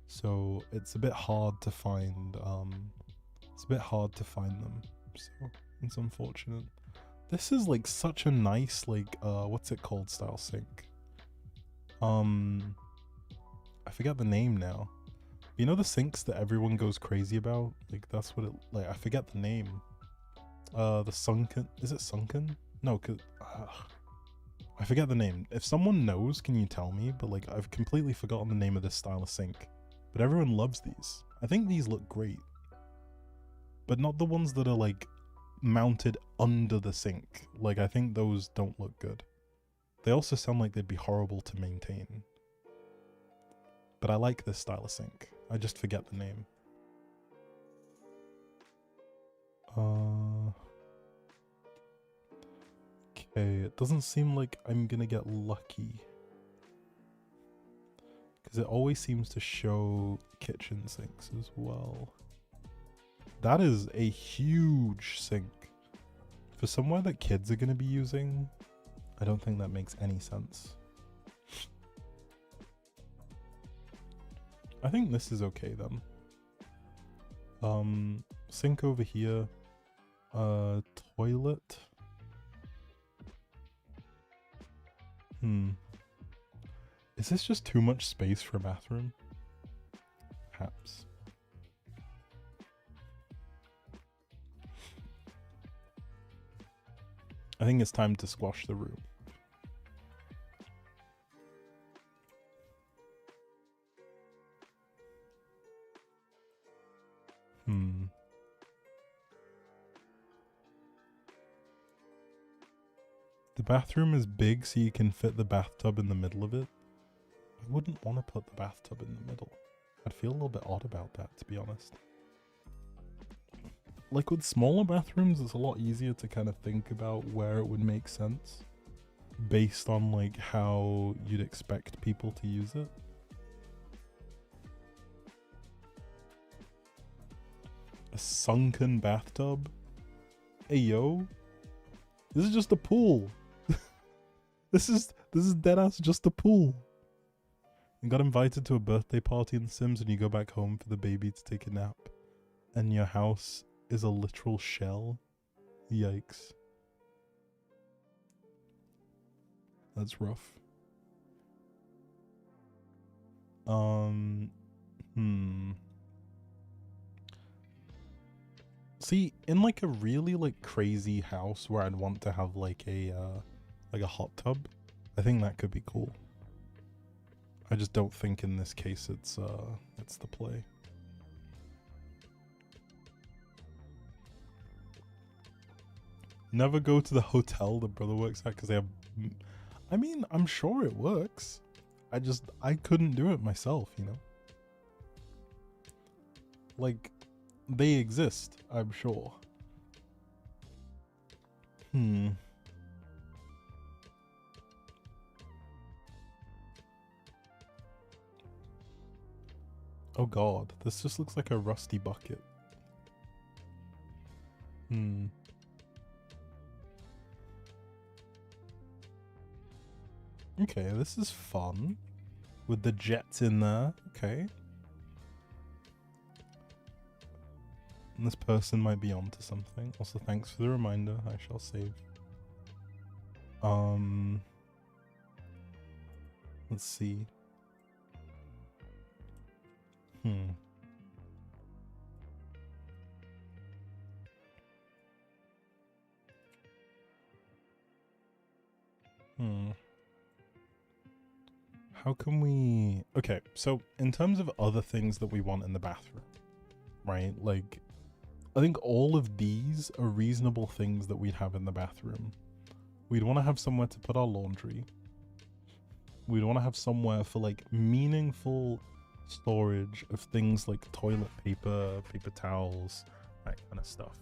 So it's a bit hard to find, them. So it's unfortunate. This is like such a nice, like, what's it called style sink. I forget the name now. You know the sinks that everyone goes crazy about? Like that's what it, like, I forget the name. The sunken, is it sunken? No, I forget the name. If someone knows, can you tell me? But like, I've completely forgotten the name of this style of sink. But everyone loves these. I think these look great. But not the ones that are like mounted under the sink. Like, I think those don't look good. They also sound like they'd be horrible to maintain. But I like this style of sink. I just forget the name. Okay, it doesn't seem like I'm gonna get lucky. Because it always seems to show kitchen sinks as well. That is a huge sink. For somewhere that kids are gonna be using, I don't think that makes any sense. I think this is okay then. Sink over here. Toilet. Is this just too much space for a bathroom? Perhaps. I think it's time to squash the room. The bathroom is big so you can fit the bathtub in the middle of it. I wouldn't want to put the bathtub in the middle. I'd feel a little bit odd about that, to be honest. Like with smaller bathrooms, it's a lot easier to kind of think about where it would make sense based on like how you'd expect people to use it. A sunken bathtub? Hey yo, this is just a pool. This is deadass just a pool. You got invited to a birthday party in The Sims and you go back home for the baby to take a nap. And your house is a literal shell. Yikes. That's rough. See, in like a really like crazy house where I'd want to have like a hot tub, I think that could be cool. I just don't think in this case it's the play. Never go to the hotel the brother works at because they have... I mean, I'm sure it works. I couldn't do it myself, you know? Like, they exist, I'm sure. Oh god, this just looks like a rusty bucket. Okay, this is fun. With the jets in there. Okay. And this person might be onto something. Also, thanks for the reminder. I shall save. Let's see. How can we... Okay, so in terms of other things that we want in the bathroom, right? Like, I think all of these are reasonable things that we'd have in the bathroom. We'd want to have somewhere to put our laundry. We'd want to have somewhere for, like, meaningful storage of things like toilet paper, paper towels, that kind of stuff.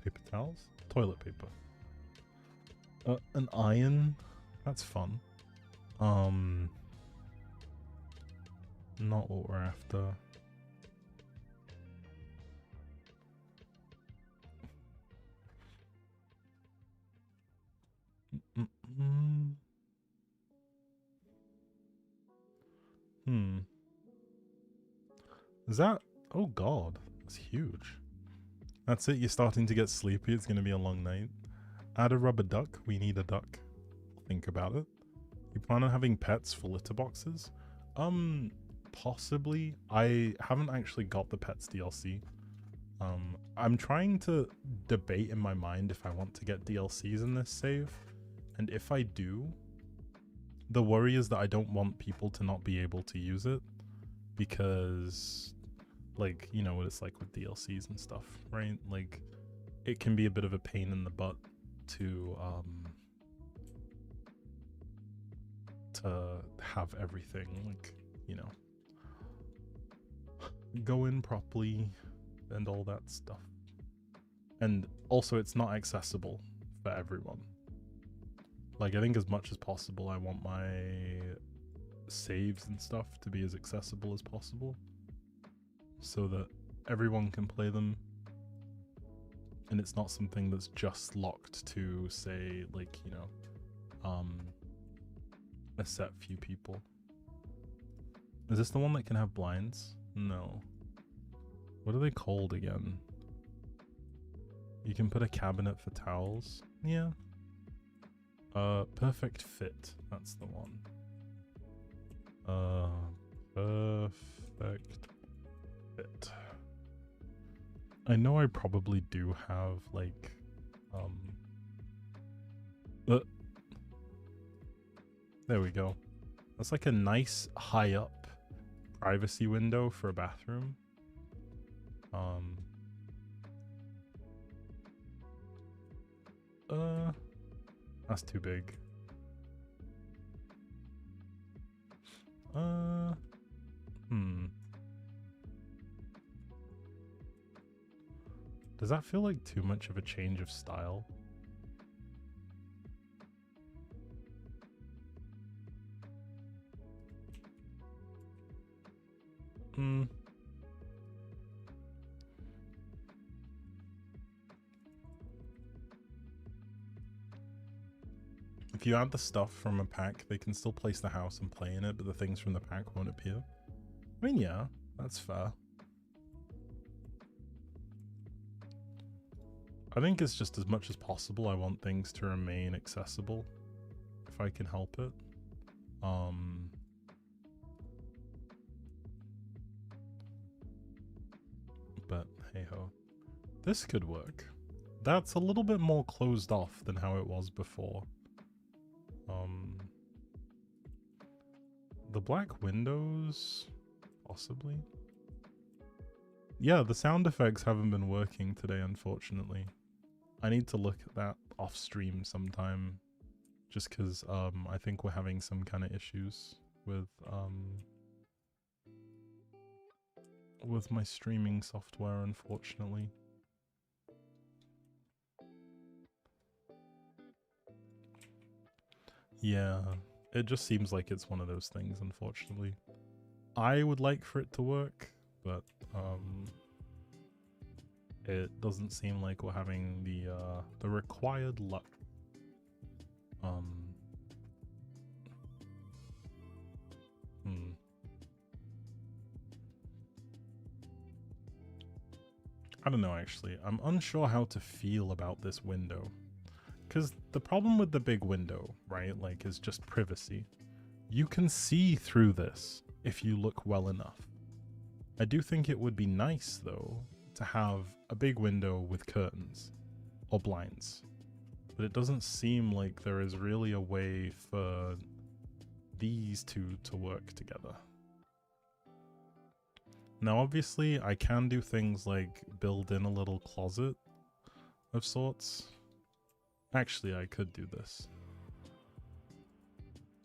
Paper towels? Toilet paper. An iron? That's fun. Not what we're after. Is that... Oh god, that's huge. That's it, you're starting to get sleepy, it's gonna be a long night. Add a rubber duck, we need a duck. Think about it. You plan on having pets for litter boxes? Possibly. I haven't actually got the pets DLC. I'm trying to debate in my mind if I want to get DLCs in this save. And if I do, the worry is that I don't want people to not be able to use it. Because, like, you know what it's like with DLCs and stuff, right? Like, it can be a bit of a pain in the butt to have everything, like, you know, go in properly and all that stuff. And also it's not accessible for everyone. Like, I think as much as possible I want my saves and stuff to be as accessible as possible so that everyone can play them and it's not something that's just locked to, say, like, you know, a set few people. Is this the one that can have blinds? No. What are they called again? You can put a cabinet for towels. Yeah. Perfect fit. That's the one. Perfect fit. I know I probably do have, like, there we go. That's like a nice high up privacy window for a bathroom. That's too big. Does that feel like too much of a change of style? If you add the stuff from a pack, they can still place the house and play in it, but the things from the pack won't appear. I mean, yeah, that's fair. I think it's just as much as possible I want things to remain accessible, if I can help it. But hey-ho. This could work. That's a little bit more closed off than how it was before. The black windows, possibly. Yeah, the sound effects haven't been working today, unfortunately. I need to look at that off stream sometime, just because I think we're having some kind of issues with my streaming software, unfortunately. Yeah, it just seems like it's one of those things, unfortunately. I would like for it to work, but it doesn't seem like we're having the required luck. I don't know, actually. I'm unsure how to feel about this window. Because the problem with the big window, right, like, is just privacy. You can see through this if you look well enough. I do think it would be nice, though, to have a big window with curtains or blinds. But it doesn't seem like there is really a way for these two to work together. Now, obviously, I can do things like build in a little closet of sorts. Actually, I could do this.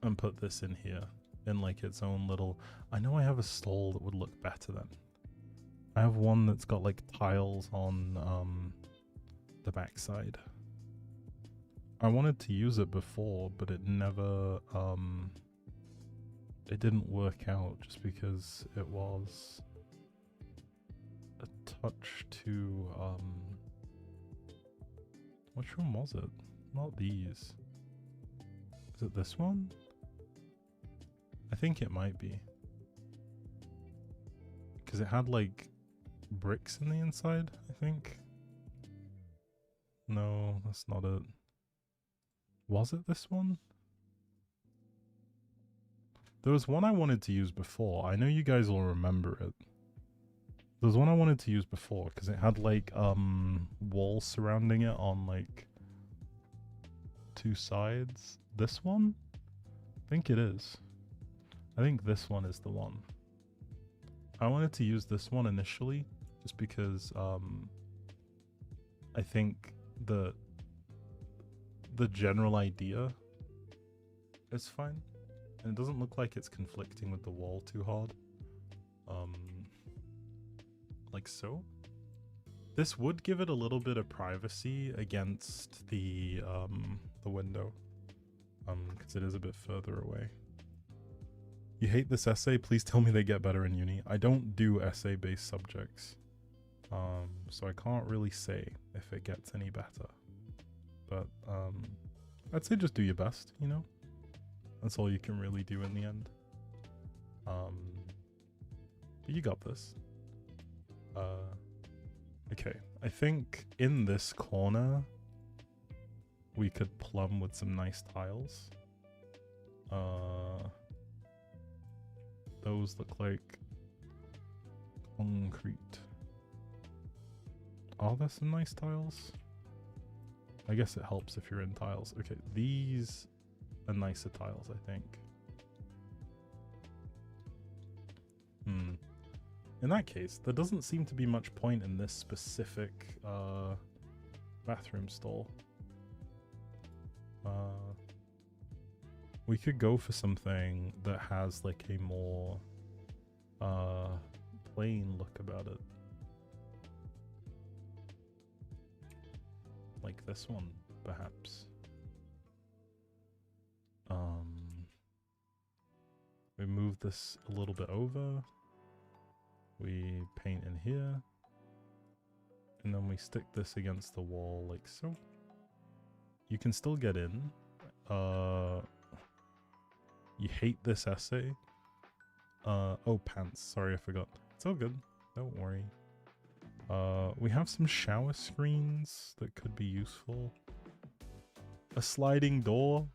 And put this in here, in like its own little... I know I have a stall that would look better then. I have one that's got like tiles on the backside. I wanted to use it before, but it never... it didn't work out just because it was a touch too... which one was it? Not these. Is it this one? I think it might be. Because it had like bricks in the inside, I think. No, that's not it. Was it this one? There was one I wanted to use before. I know you guys will remember it. There was one I wanted to use before because it had like walls surrounding it on like two sides. This one? I think it is. I think this one is the one. I wanted to use this one initially just because I think the general idea is fine. And it doesn't look like it's conflicting with the wall too hard. Like so. This would give it a little bit of privacy against the window. Because it is a bit further away. You hate this essay? Please tell me they get better in uni. I don't do essay-based subjects. So I can't really say if it gets any better. But I'd say just do your best, you know? That's all you can really do in the end. But you got this. Okay, I think in this corner we could plumb with some nice tiles. Those look like concrete. Are there some nice tiles? I guess it helps if you're in tiles. Okay, these are nicer tiles, I think. In that case, there doesn't seem to be much point in this specific bathroom stall. We could go for something that has like a more plain look about it. Like this one, perhaps. We move this a little bit over. We paint in here. And then we stick this against the wall like so. You can still get in. You hate this essay? Oh, pants. Sorry, I forgot. It's all good. Don't worry. We have some shower screens that could be useful. A sliding door.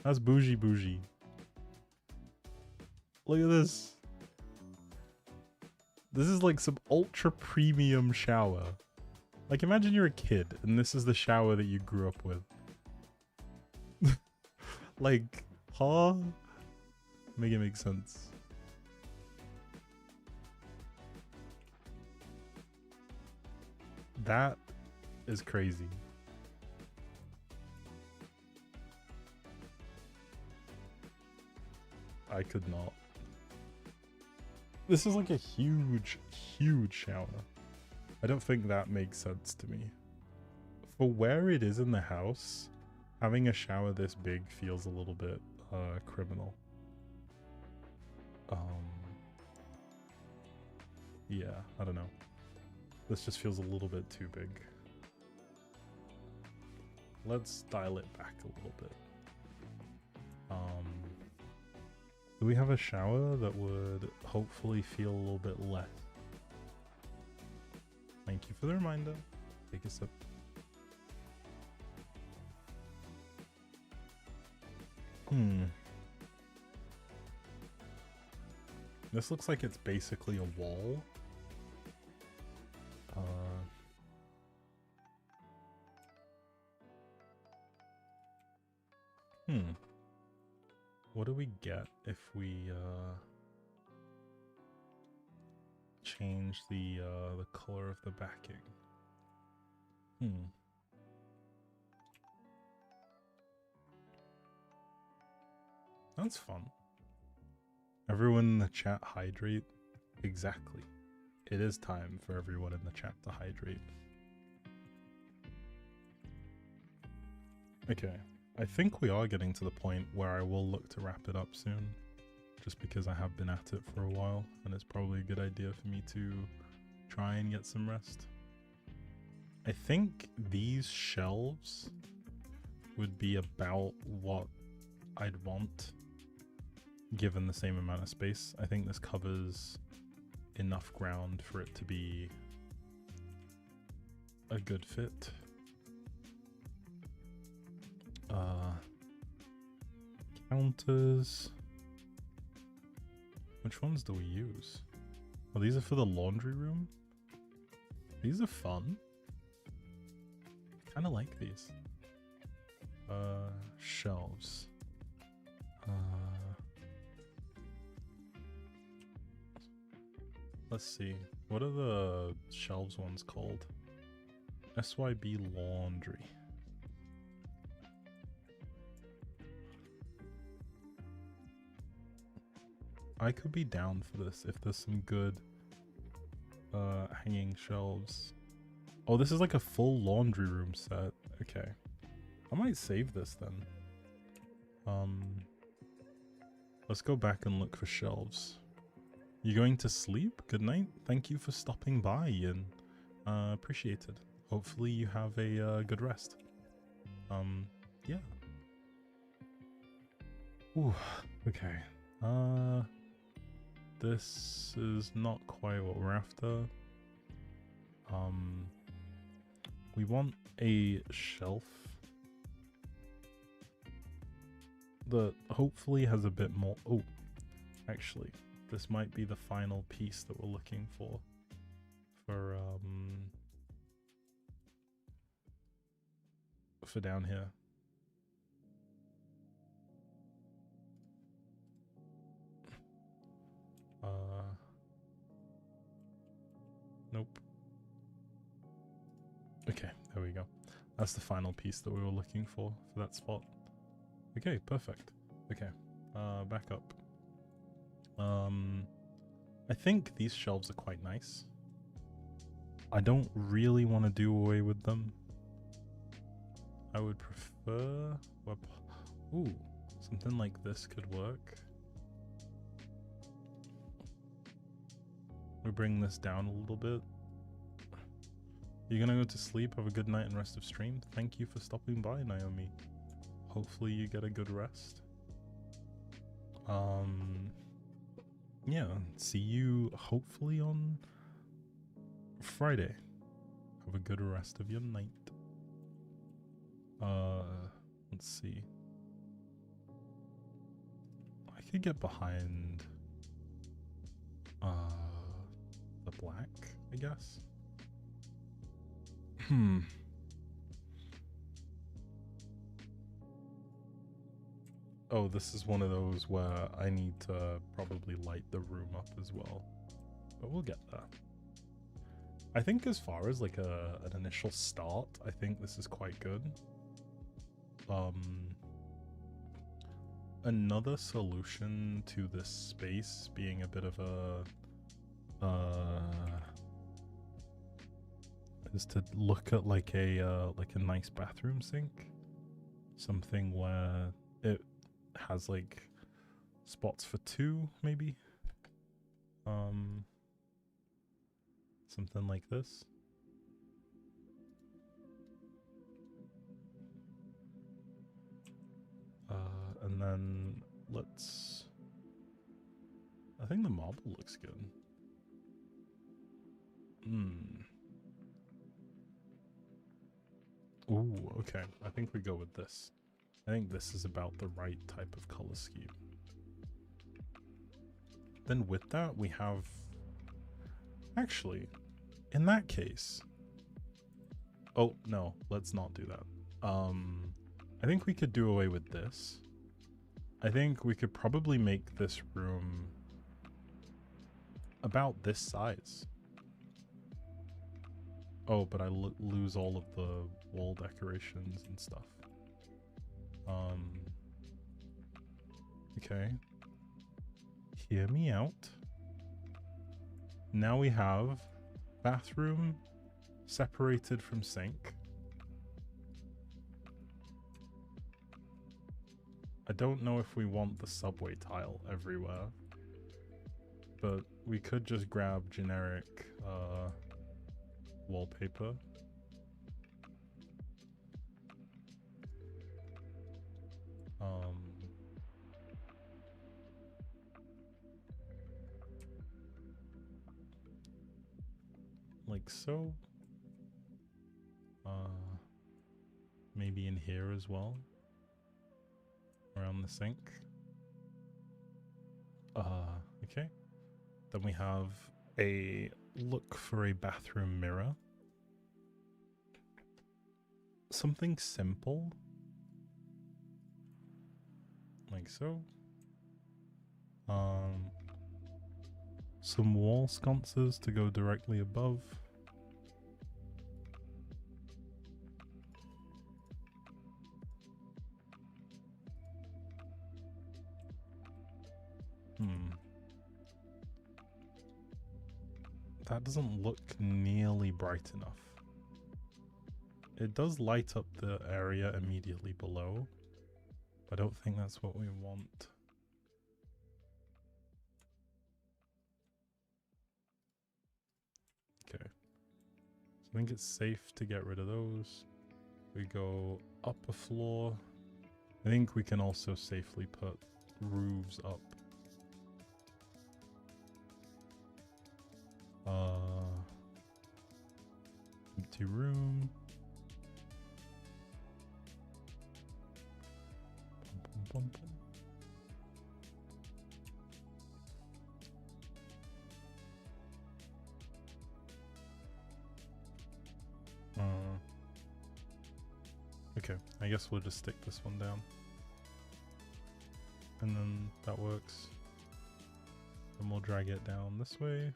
That's bougie bougie. Look at this. This is like some ultra premium shower. Like imagine you're a kid and this is the shower that you grew up with. Like, huh? Make it make sense. That is crazy. I could not. This is like a huge, huge shower. I don't think that makes sense to me. For where it is in the house, having a shower this big feels a little bit criminal. Yeah, I don't know. This just feels a little bit too big. Let's dial it back a little bit. Do we have a shower that would hopefully feel a little bit less? Thank you for the reminder. Take a sip. This looks like it's basically a wall. What do we get if we change the color of the backing? That's fun. Everyone in the chat hydrate. Exactly. It is time for everyone in the chat to hydrate. Okay. I think we are getting to the point where I will look to wrap it up soon. Just because I have been at it for a while, and it's probably a good idea for me to try and get some rest. I think these shelves would be about what I'd want, given the same amount of space. I think this covers enough ground for it to be a good fit. Counters. Which ones do we use? Oh, these are for the laundry room? These are fun. Kinda like these. Shelves. Let's see. What are the shelves ones called? SYB laundry. I could be down for this if there's some good hanging shelves. Oh, this is like a full laundry room set. Okay. I might save this then. Let's go back and look for shelves. You going to sleep? Good night. Thank you for stopping by and appreciated. Hopefully you have a good rest. Yeah. Ooh, okay. This is not quite what we're after. We want a shelf that hopefully has a bit more. Oh, actually, this might be the final piece that we're looking for down here. Nope. Okay, there we go. That's the final piece that we were looking for that spot. Okay, perfect. Okay, back up. I think these shelves are quite nice. I don't really want to do away with them. I would prefer... Ooh, something like this could work. We bring this down a little bit. You're gonna go to sleep, have a good night and rest of stream. Thank you for stopping by, Naomi. Hopefully you get a good rest. Yeah, see you hopefully on Friday. Have a good rest of your night. Let's see. I could get behind the black, I guess. Oh, this is one of those where I need to probably light the room up as well. But we'll get there. I think as far as like an initial start, I think this is quite good. Another solution to this space being a bit of a is to look at like a nice bathroom sink, something where it has like spots for two, maybe. Something like this. And then let's... I think the marble looks good. Ooh, okay. I think we go with this. I think this is about the right type of color scheme. Then with that, we have... Actually, in that case... Oh, no, let's not do that. I think we could do away with this. I think we could probably make this room about this size. Oh, but I lose all of the wall decorations and stuff. Okay. Hear me out. Now we have bathroom separated from sink. I don't know if we want the subway tile everywhere, but we could just grab generic wallpaper. Like so. Maybe in here as well. Around the sink. Okay. Then we have a look for a bathroom mirror. Something simple. Like so. Some wall sconces to go directly above. That doesn't look nearly bright enough. It does light up the area immediately below. I don't think that's what we want. Okay. So I think it's safe to get rid of those. We go up a floor. I think we can also safely put roofs up. Empty room. Bum, bum, bum. Okay, I guess we'll just stick this one down. And then that works. And we'll drag it down this way.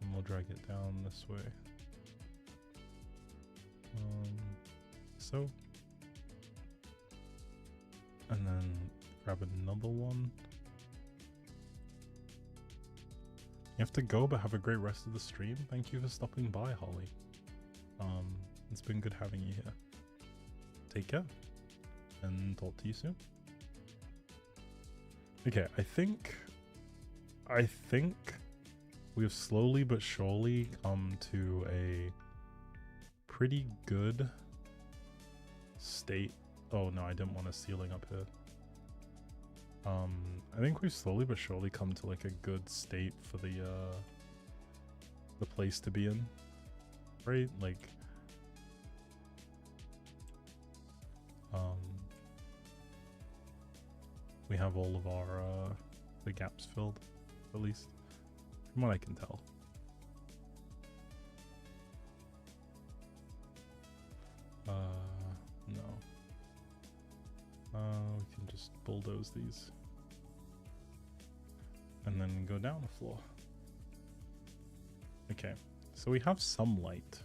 And we'll drag it down this way. So. And then grab another one. You have to go, but have a great rest of the stream. Thank you for stopping by, Holly. It's been good having you here. Take care, and talk to you soon. Okay, I think we've slowly but surely come to a pretty good state. Oh no, I didn't want a ceiling up here. I think we've slowly but surely come to like a good state for the place to be in, right? Like, we have all of our the gaps filled, at least from what I can tell. No. We can just bulldoze these. And then go down a floor. Okay, so we have some light.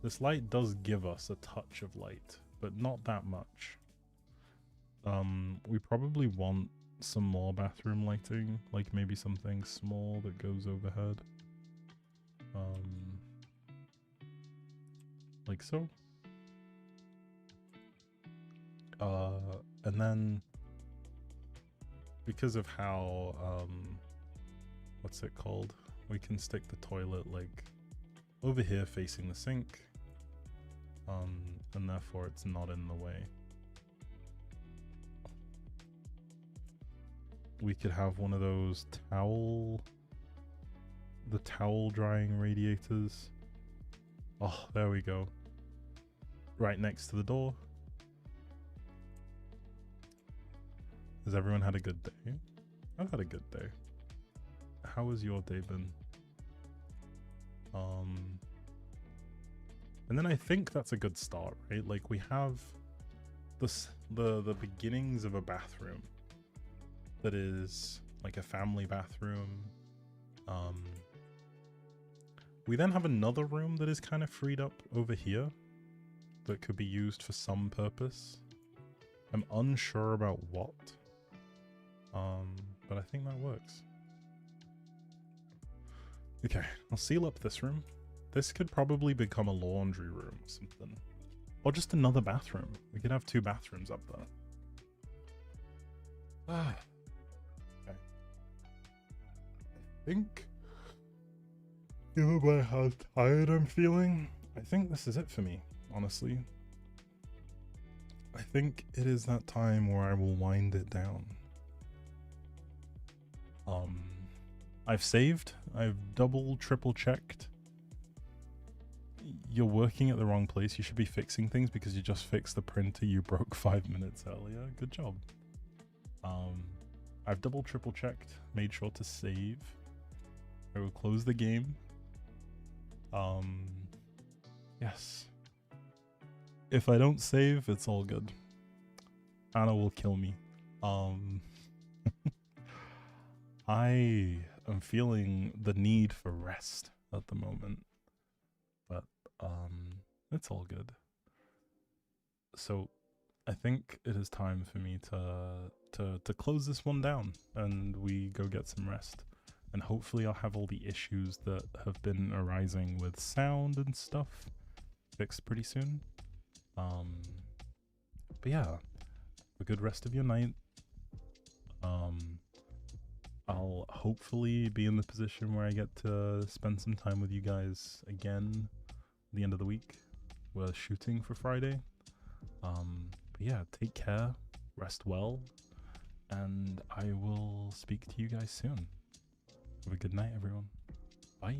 This light does give us a touch of light, but not that much. We probably want some more bathroom lighting, like maybe something small that goes overhead. Like so. And then because of how, what's it called? We can stick the toilet like over here facing the sink. And therefore it's not in the way. we could have one of those the towel drying radiators. Oh, there we go. Right next to the door. Has everyone had a good day? I've had a good day. How has your day been? And then I think that's a good start, right? Like, we have the beginnings of a bathroom that is like a family bathroom. We then have another room that is kind of freed up over here that could be used for some purpose. I'm unsure about what, but I think that works. Okay, I'll seal up this room. This could probably become a laundry room or something. Or just another bathroom. We could have 2 bathrooms up there. Okay. I think, given by how tired I'm feeling, I think this is it for me, honestly. I think it is that time where I will wind it down. I've saved. I've double, triple checked. You're working at the wrong place. You should be fixing things because you just fixed the printer you broke 5 minutes earlier. Good job. I've double, triple checked, made sure to save. I will close the game. Yes. If I don't save, it's all good. Anna will kill me. I am feeling the need for rest at the moment, but it's all good. So I think it is time for me to close this one down and we go get some rest. And hopefully I'll have all the issues that have been arising with sound and stuff fixed pretty soon. But yeah, a good rest of your night. I'll hopefully be in the position where I get to spend some time with you guys again at the end of the week. We're shooting for Friday. But yeah, take care, rest well, and I will speak to you guys soon. Have a good night, everyone. Bye.